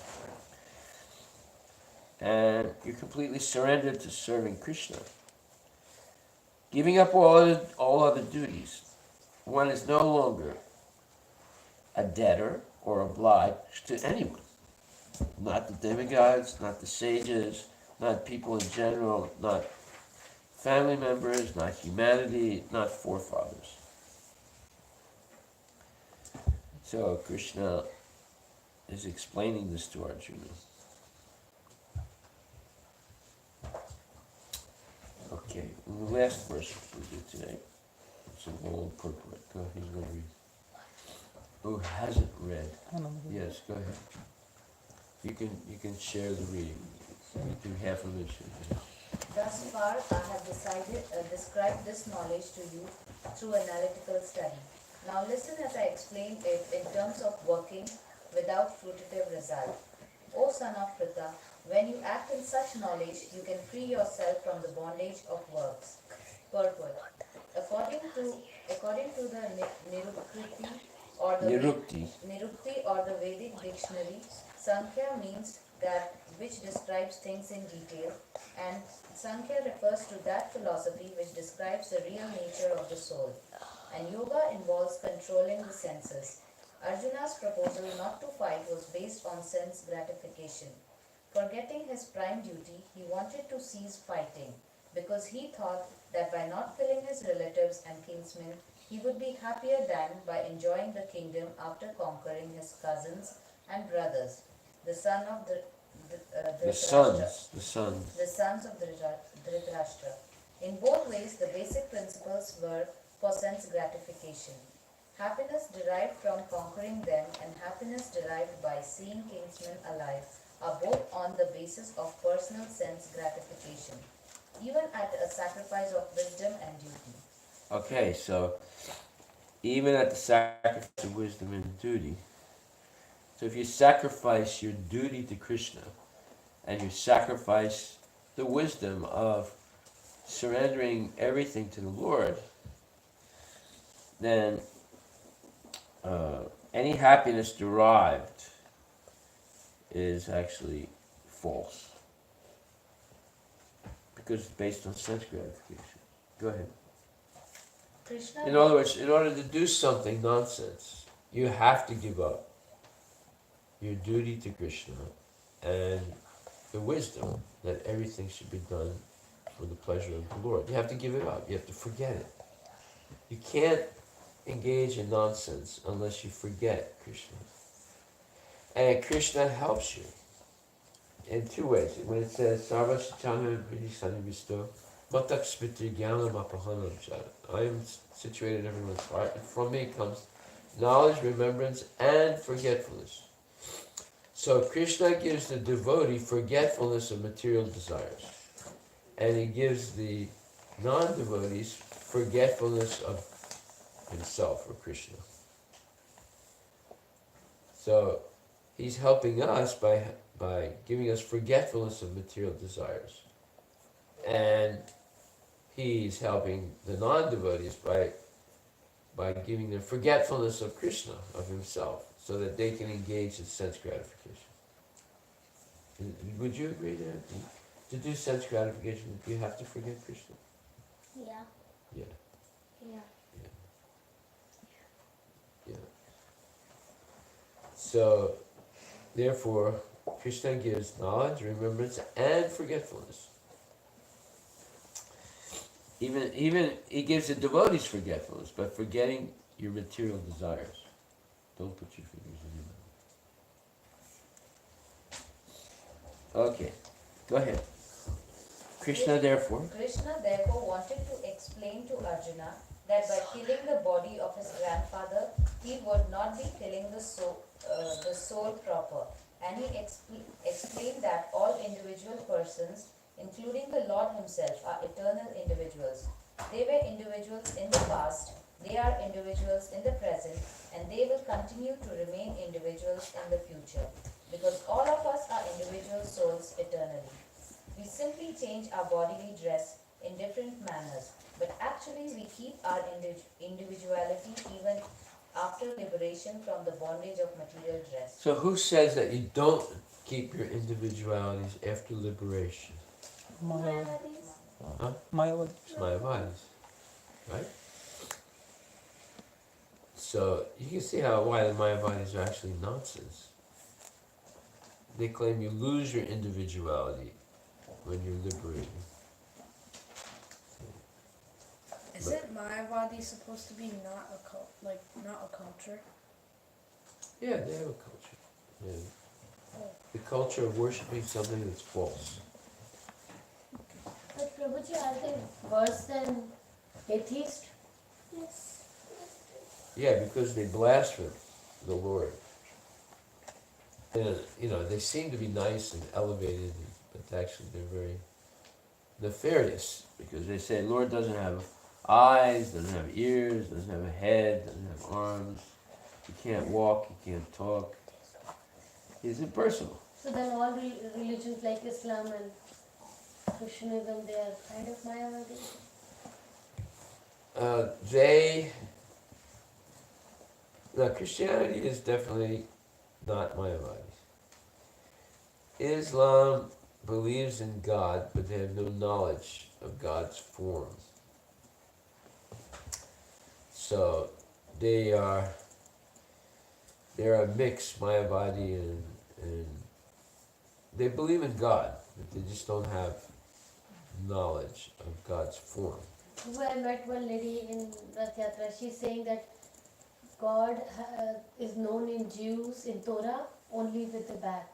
and you're completely surrendered to serving Krishna, giving up all other duties, one is no longer a debtor or obliged to anyone. Not the demigods, not the sages, not people in general, not family members, not humanity, not forefathers. So Krishna is explaining this to Arjuna. Okay, and the last verse we do today. It's an old purport. Go, he's going to read. who hasn't read. Anand. Yes, go ahead. You can share the reading. You do half of it. Thus far, I have described this knowledge to you through analytical study. Now listen as I explain it in terms of working without fruitive result. O son of Pritha, when you act in such knowledge, you can free yourself from the bondage of works. Purport. According to the Nirukti or the Vedic dictionary, Sankhya means that which describes things in detail, and Sankhya refers to that philosophy which describes the real nature of the soul. And yoga involves controlling the senses. Arjuna's proposal not to fight was based on sense gratification. Forgetting his prime duty, he wanted to cease fighting, because he thought that by not killing his relatives and kinsmen, he would be happier than by enjoying the kingdom after conquering his cousins and brothers, the sons of The sons of Dhritarashtra. In both ways, the basic principles were for sense gratification. Happiness derived from conquering them and happiness derived by seeing kinsmen alive are both on the basis of personal sense gratification, even at a sacrifice of wisdom and duty. Okay, so even at the sacrifice of wisdom and duty. So if you sacrifice your duty to Krishna and you sacrifice the wisdom of surrendering everything to the Lord, then any happiness derived is actually false, because it's based on sense gratification. Go ahead. Krishna. In other words, in order to do something nonsense, you have to give up your duty to Krishna and the wisdom that everything should be done for the pleasure of the Lord. You have to give it up. You have to forget it. You can't engage in nonsense unless you forget Krishna. And Krishna helps you in two ways. When it says, Sarva Chitana Vriti Sanivisto, Matak Spitri Jnanam Apahanam Chara. I am situated in everyone's heart, and from me comes knowledge, remembrance, and forgetfulness. So Krishna gives the devotee forgetfulness of material desires, and he gives the non-devotees forgetfulness of himself or Krishna. So he's helping us by giving us forgetfulness of material desires, and he's helping the non-devotees by giving them forgetfulness of Krishna, of himself, so that they can engage in sense gratification. Would you agree there? To do sense gratification, you have to forget Krishna? Yeah. Yeah. Yeah. Yeah. So, therefore, Krishna gives knowledge, remembrance, and forgetfulness. Even he gives the devotees forgetfulness, but forgetting your material desires. Don't put your fingers in your mouth. Okay, go ahead. Krishna therefore wanted to explain to Arjuna that by killing the body of his grandfather, he would not be killing the soul proper. And he explained that all individual persons, including the Lord himself, are eternal individuals. They were individuals in the past, they are individuals in the present, and they will continue to remain individuals in the future, because all of us are individual souls eternally. We simply change our bodily dress in different manners, but actually we keep our individuality even after liberation from the bondage of material dress. So who says that you don't keep your individualities after liberation? Mayavadis. Huh? Mayavadis. Mayavadis, right? So you can see why the Mayavadis are actually nonsense. They claim you lose your individuality when you're liberated. Isn't Mayavadi supposed to be not a culture? Yeah, they have a culture. Yeah. The culture of worshiping something that's false. But Prabhuji, are they worse than atheist? Yes. Yeah, because they blaspheme the Lord. And, they seem to be nice and elevated, but actually they're very nefarious, because they say Lord doesn't have eyes, doesn't have ears, doesn't have a head, doesn't have arms, he can't walk, he can't talk. He's impersonal. So then all religions like Islam and Christianism, they are kind of Mayavadi? Christianity is definitely not Mayavadi. Islam believes in God, but they have no knowledge of God's form. So they are a mixed Mayavadi, and they believe in God, but they just don't have knowledge of God's form. I met one lady in Rath Yatra. She's saying that God is known in Jews in Torah only with the back.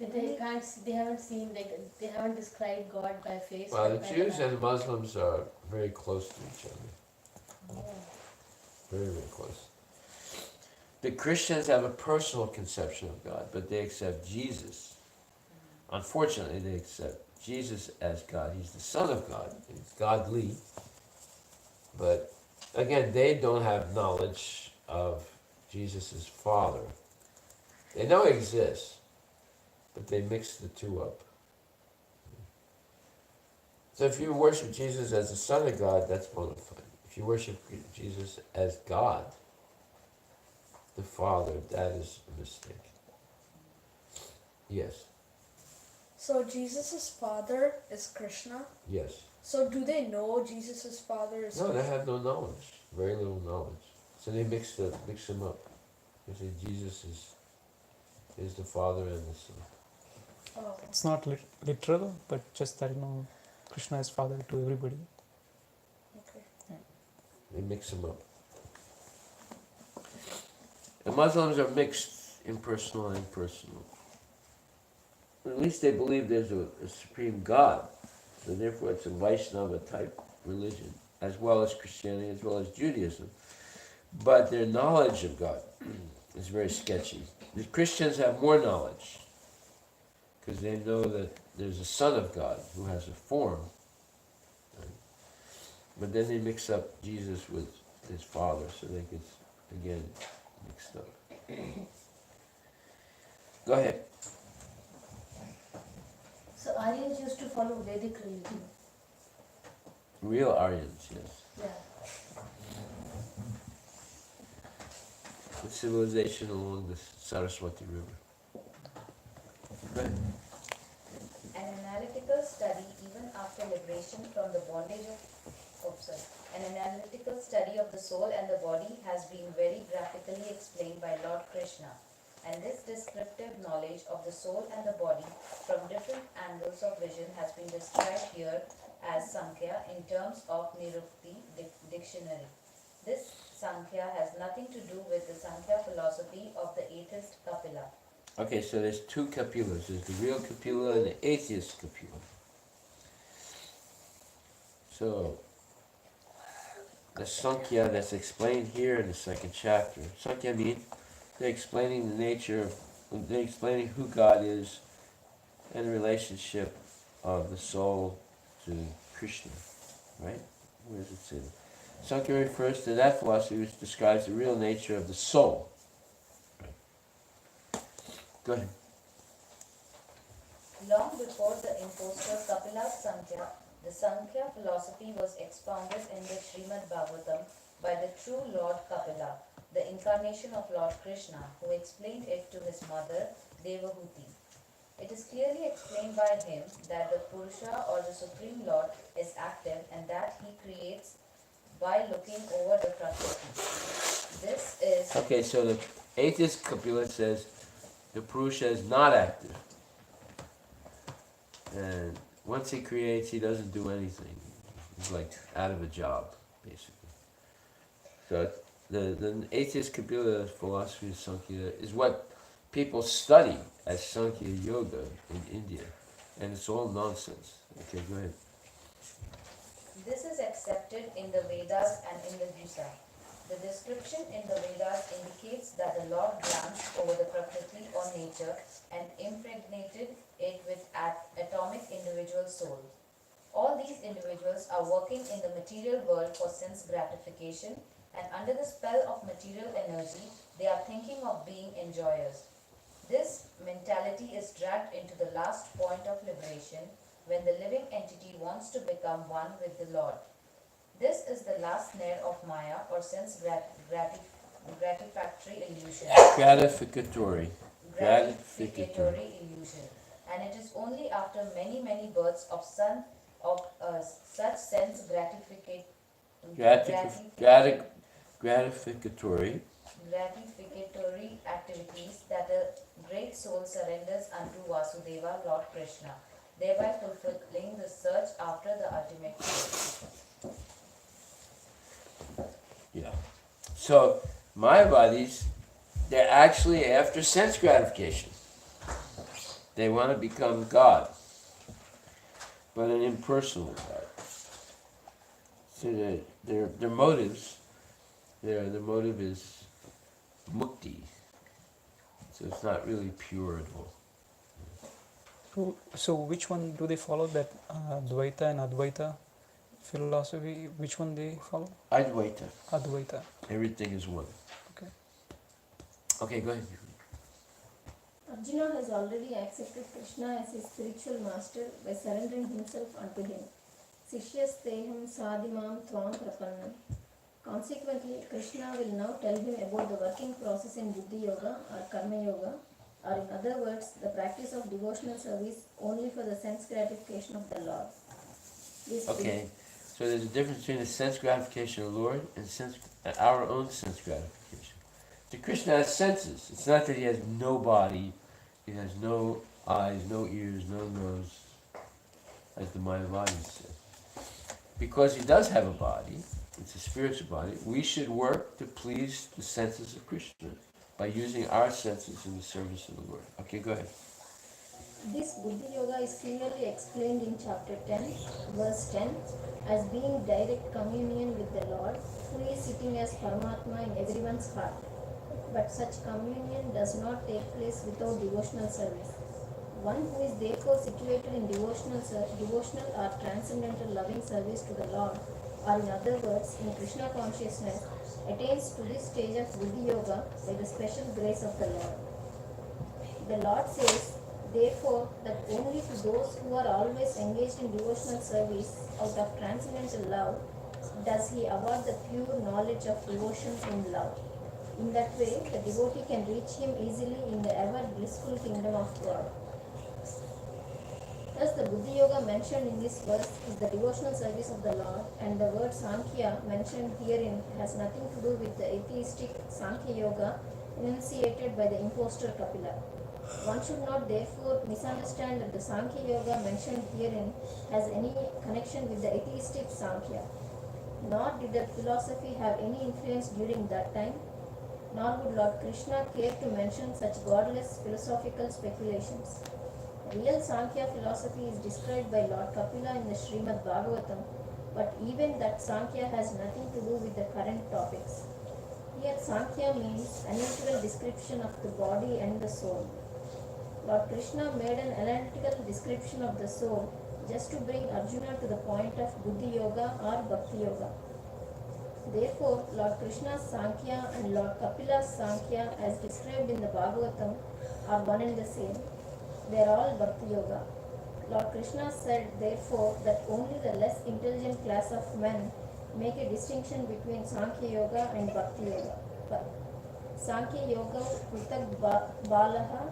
They haven't seen, they haven't described God by face. Well, but the by Jews back. and the Muslims are very close to each other. Very, very close. The Christians have a personal conception of God, but they accept Jesus. Unfortunately, they accept Jesus as God. He's the Son of God. He's godly. But again, they don't have knowledge of Jesus' Father. They know he exists, but they mix the two up. So if you worship Jesus as the Son of God, that's bona fide. If you worship Jesus as God, the Father, that is a mistake. Yes. So Jesus' father is Krishna. Yes. So do they know Jesus' father is No, Krishna? they have no knowledge. Very little knowledge. So they mix them up. They say Jesus is the Father and the Son. Oh. It's not literal, but just that Krishna is father to everybody. Okay. They mix them up. The Muslims are mixed, impersonal and personal. At least they believe there's a supreme God. So therefore it's a Vaishnava type religion, as well as Christianity, as well as Judaism. But their knowledge of God is very sketchy. The Christians have more knowledge, because they know that there's a Son of God who has a form. Right? But then they mix up Jesus with his Father, so they get, again, mixed up. Go ahead. So Aryans used to follow Vedic religion. Real Aryans, yes. Yeah. The civilization along the Saraswati River. Go ahead. An analytical study, even after liberation from the bondage an analytical study of the soul and the body has been very graphically explained by Lord Krishna. And this descriptive knowledge of the soul and the body from different angles of vision has been described here as Sankhya in terms of Nirukti dictionary. This Sankhya has nothing to do with the Sankhya philosophy of the atheist Kapila. Okay, so there's two Kapilas. There's the real Kapila and the atheist Kapila. So, the Sankhya that's explained here in the second chapter. Sankhya means they're explaining the nature of, they're explaining who God is and the relationship of the soul to Krishna, right? Where does it say that? Sankhya refers to that philosophy which describes the real nature of the soul. Right. Go ahead. Long before the impostor Kapila's Sankhya, the Sankhya philosophy was expounded in the Srimad Bhagavatam by the true Lord Kapila, the incarnation of Lord Krishna, who explained it to his mother, Devahuti. It is clearly explained by him that the Purusha or the Supreme Lord is active and that he creates by looking over the Prakriti. This is... Okay, so the atheist Kapila says the Purusha is not active. And once he creates, he doesn't do anything. He's like out of a job, basically. So the atheist Kapila philosophy of Sankhya is what people study as Sankhya Yoga in India. And it's all nonsense. Okay, go ahead. This is accepted in the Vedas and in the Gita. The description in the Vedas indicates that the Lord glanced over the Prakriti or nature and impregnated it with atomic individual soul. All these individuals are working in the material world for sense gratification, and under the spell of material energy, they are thinking of being enjoyers. This mentality is dragged into the last point of liberation when the living entity wants to become one with the Lord. This is the last snare of Maya or sense gratificatory illusion. Gratificatory. Gratificatory illusion. And it is only after many, many births of such sense gratificatory activities that a great soul surrenders unto Vasudeva, Lord Krishna, thereby fulfilling the search after the ultimate truth. Yeah. So, Mayavadis, they're actually after sense gratification. They want to become God, but an impersonal God. So their motives, the motive is mukti. So it's not really pure at all. So which one do they follow? That Dvaita and Advaita philosophy? Which one they follow? Advaita. Advaita. Everything is one. Okay. Okay, go ahead. Arjuna has already accepted Krishna as his spiritual master by surrendering himself unto him. Sishyasteham sadimam tvam prapannam. Consequently, Krishna will now tell him about the working process in Buddhi Yoga or Karma Yoga, or in other words, the practice of devotional service only for the sense gratification of the Lord. Okay, so there's a difference between the sense gratification of the Lord and our own sense gratification. So Krishna has senses. It's not that he has no body, he has no eyes, no ears, no nose, as the Mayavadis say. Because he does have a body, it's a spiritual body, we should work to please the senses of Krishna by using our senses in the service of the Lord. Okay, go ahead. This Buddhi Yoga is clearly explained in chapter 10, verse 10, as being direct communion with the Lord, who is sitting as Paramatma in everyone's heart. But such communion does not take place without devotional service. One who is therefore situated in devotional or transcendental loving service to the Lord, or in other words, in Krishna consciousness, attains to this stage of Buddhi Yoga by the special grace of the Lord. The Lord says, therefore, that only to those who are always engaged in devotional service out of transcendental love does he award the pure knowledge of devotion in love. In that way, the devotee can reach him easily in the ever blissful kingdom of God. Thus, the Buddhi Yoga mentioned in this verse is the devotional service of the Lord, and the word Sankhya mentioned herein has nothing to do with the atheistic Sankhya Yoga enunciated by the impostor Kapila. One should not therefore misunderstand that the Sankhya Yoga mentioned herein has any connection with the atheistic Sankhya. Nor did the philosophy have any influence during that time, nor would Lord Krishna care to mention such godless philosophical speculations. Real Sankhya philosophy is described by Lord Kapila in the Srimad Bhagavatam, but even that Sankhya has nothing to do with the current topics. Here Sankhya means analytical description of the body and the soul. Lord Krishna made an analytical description of the soul just to bring Arjuna to the point of Buddhi Yoga or Bhakti Yoga. Therefore, Lord Krishna's Sankhya and Lord Kapila's Sankhya as described in the Bhagavatam are one and the same. They are all Bhakti Yoga. Lord Krishna said, therefore, that only the less intelligent class of men make a distinction between Sankhya Yoga and Bhakti Yoga. Sankhya Yoga Prutak Balaha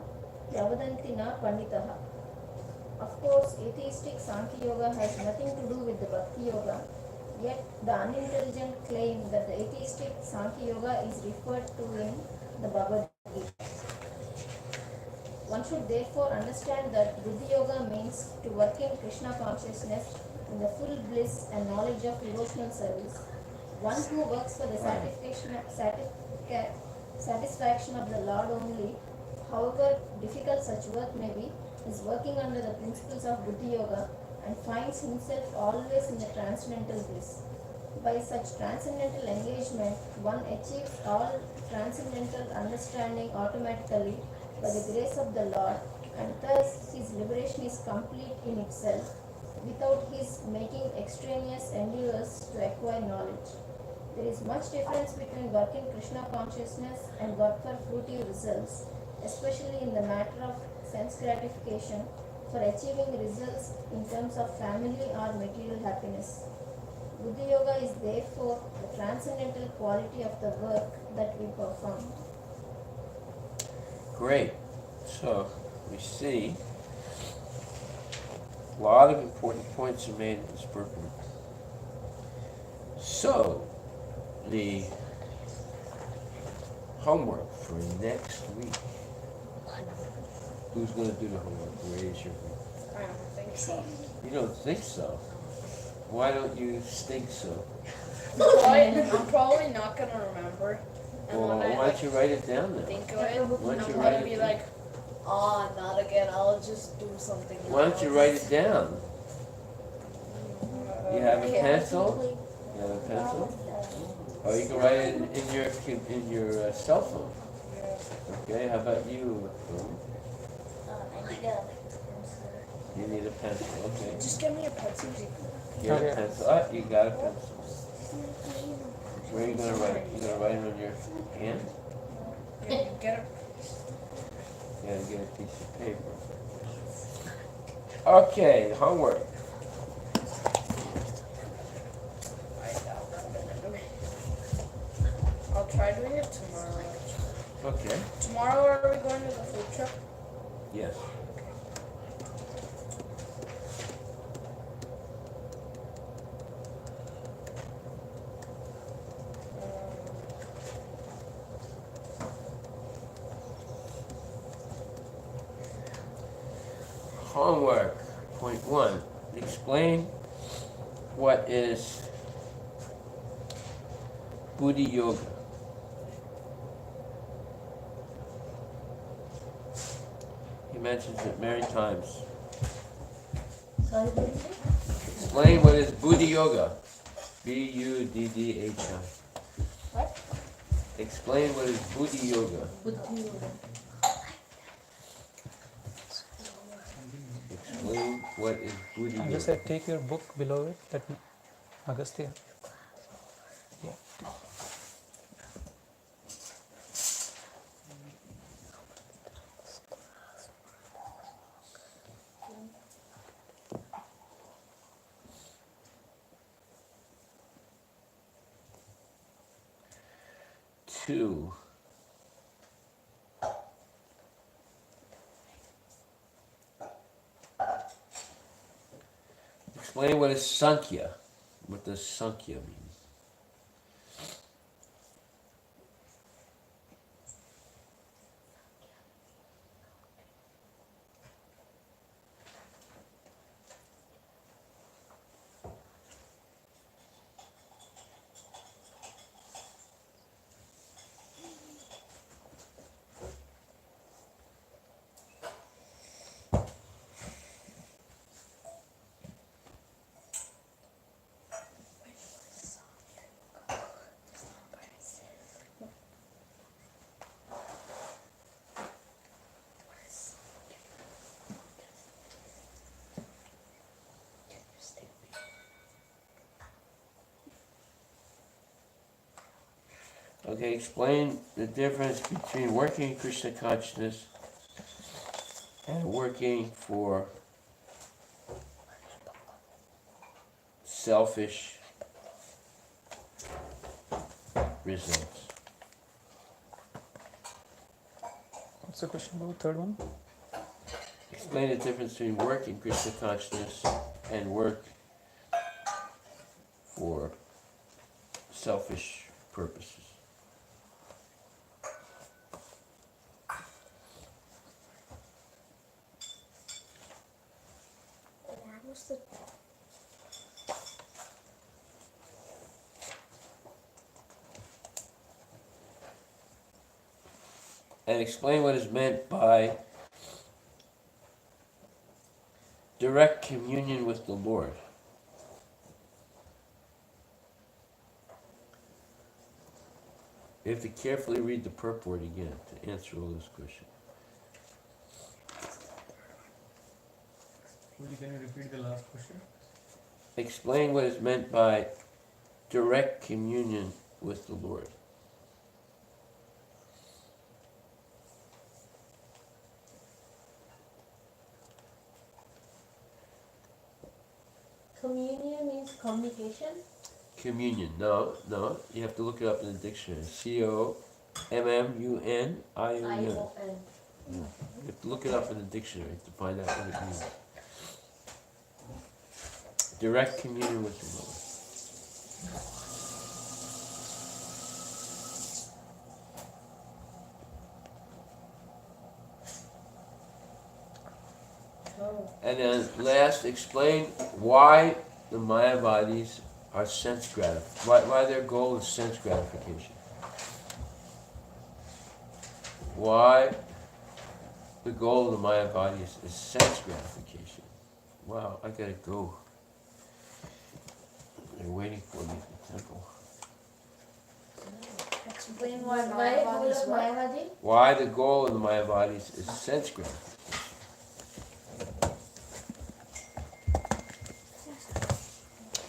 Yavadanti na Panditaha. Of course, atheistic Sankhya Yoga has nothing to do with the Bhakti Yoga, yet the unintelligent claim that the atheistic Sankhya Yoga is referred to in the Bhagavad Gita. One should therefore understand that Buddhi Yoga means to work in Krishna consciousness in the full bliss and knowledge of devotional service. One who works for the satisfaction of the Lord only, however difficult such work may be, is working under the principles of Buddhi Yoga and finds himself always in the transcendental bliss. By such transcendental engagement, one achieves all transcendental understanding automatically by the grace of the Lord, and thus his liberation is complete in itself, without his making extraneous endeavors to acquire knowledge. There is much difference between work in Krishna consciousness and work for fruitive results, especially in the matter of sense gratification, for achieving results in terms of family or material happiness. Buddha Yoga is therefore the transcendental quality of the work that we perform. Great. So we see a lot of important points are made in this purport. So the homework for next week. Who's going to do the homework? Raise your hand. I don't think so. You don't think so? Why don't you think so? I'm probably not gonna remember. And Well, when I why don't you write it down then? think of it, Why don't you I'm write gonna it be down? like, oh, not again. I'll just do something else. Why don't you write it down? You have a Okay. pencil? You have a pencil? Or you can write it in your cell phone. Okay, how about you? Boom? You need a pencil, okay. Just give me a pencil. You have a Okay. pencil. Ah, you got a pencil. Where are you gonna write? You gonna write it on your hand? Yeah, you get it. You gotta get a piece of paper. Okay, homework. I doubt I'm gonna do it. I'll try doing it tomorrow. Okay. Tomorrow, are we going to the food truck? Yes. Homework. Point 1. Explain what is Buddhi Yoga. He mentions it many times. Sorry, what is it? Explain what is Buddhi Yoga. Buddhi. What? Explain what is Buddhi Yoga. Buddhi Yoga. Explain what is Buddhi I Yoga. just said take your book below it, that Agastya. Yeah. 2. Explain what is Sankhya. What does Sankhya mean? Okay, explain the difference between working in Krishna consciousness and working for selfish results. What's the question about the third one? Explain the difference between work in Krishna consciousness and work for selfish purposes. What's the And explain what is meant by direct communion with the Lord. You have to carefully read the purport again to answer all those questions. Can you repeat the last question? Explain what is meant by direct communion with the Lord. Communion means communication. Communion. No. You have to look it up in the dictionary. COMMUNION. ION. You have to look it up in the dictionary to find out what it means. Direct communion with the Lord. And then last, explain why the Mayavadis are sense gratification. Why their goal is sense gratification. Why the goal of the Mayavadis is sense gratification. Wow, I gotta go. They're waiting for me at the temple. Explain why Why goal of Mayavadi? Why the goal of the Mayavadis is sense gratification.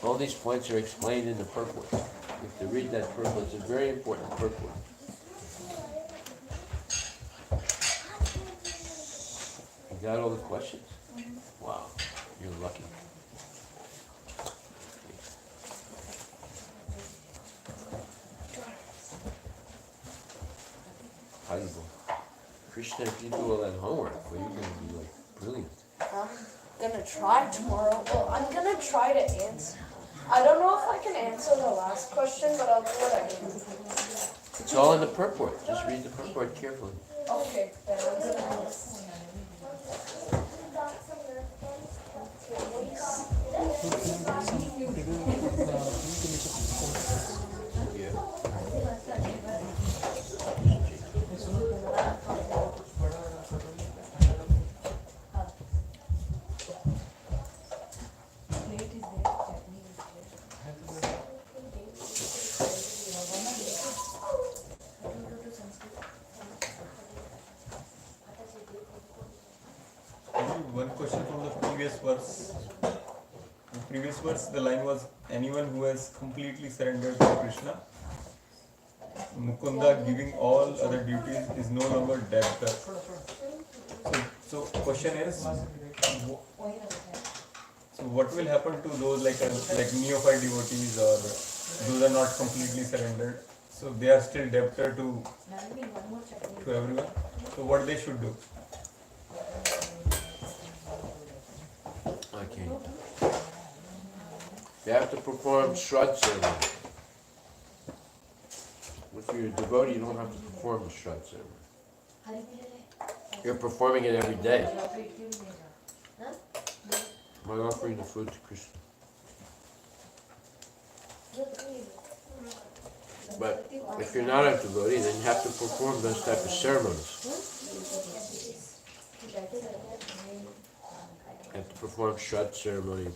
All these points are explained in the purport. You have to read that purport. It's a very important purport. You got all the questions? Wow, you're lucky. Haribo. Krishna, if you do all that homework, well, you're going to be like brilliant. I'm gonna try tomorrow. Well, I'm gonna try to answer. I don't know if I can answer the last question, but I'll do what I can. It's all in the purport. Just read the purport carefully. Okay, then I'm gonna One question from the previous verse. The previous verse, the line was, anyone who has completely surrendered to Krishna, Mukunda giving all other duties is no longer debtor. So question is, so what will happen to those like neophyte devotees or those are not completely surrendered? So they are still debtor to everyone. So what they should do? Okay. You have to perform Shraddha ceremony. If you're a devotee, you don't have to perform the Shraddha ceremony. You're performing it every day. By offering the food to Krishna. But if you're not a devotee, then you have to perform those type of ceremonies. You have to perform Shraddha ceremony.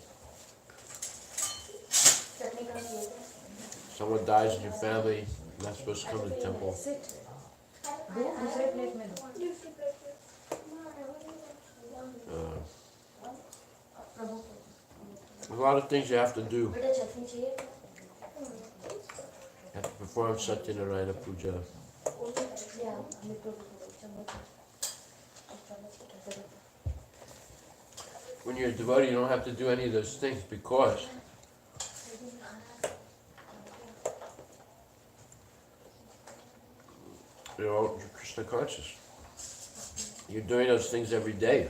Someone dies in your family, you're not supposed to come to the temple. A lot of things you have to do. You have to perform Satyanarayana Puja. When you're a devotee, you don't have to do any of those things because you're Krishna conscious. You're doing those things every day.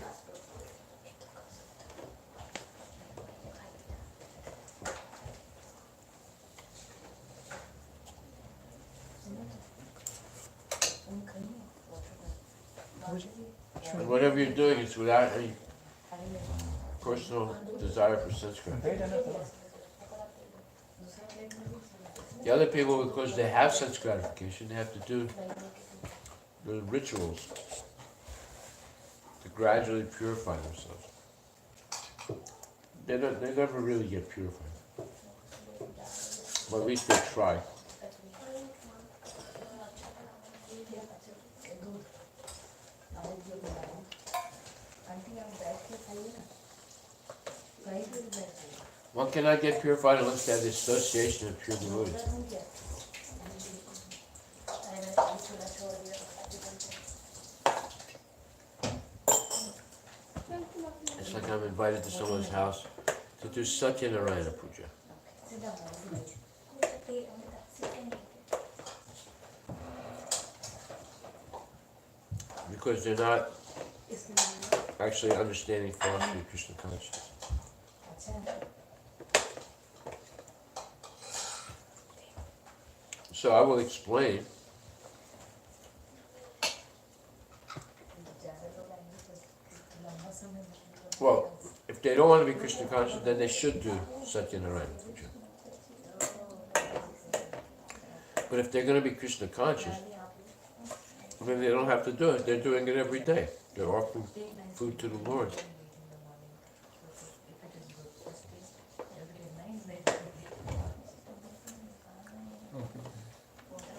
And whatever you're doing is without any personal desire for sense gratification. The other people, because they have sense gratification, they have to do the rituals to gradually purify themselves. They never really get purified. But at least they try. One cannot get purified unless they have the association of pure devotees. It's like I'm invited to someone's house to do Satyanarayana Puja. Because they're not actually understanding philosophy of Krishna consciousness. So I will explain. Well, if they don't want to be Krishna conscious, then they should do Satyanarayana Puja. But if they're going to be Krishna conscious, then they don't have to do it. They're doing it every day. They're offering food to the Lord.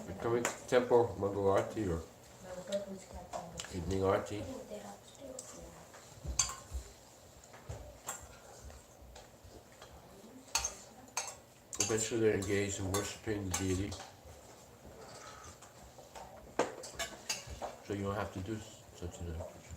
They're coming to the temple, Mangal Arti or evening Arti. Eventually they're engaged in worshiping the deity. So you don't have to do such an act.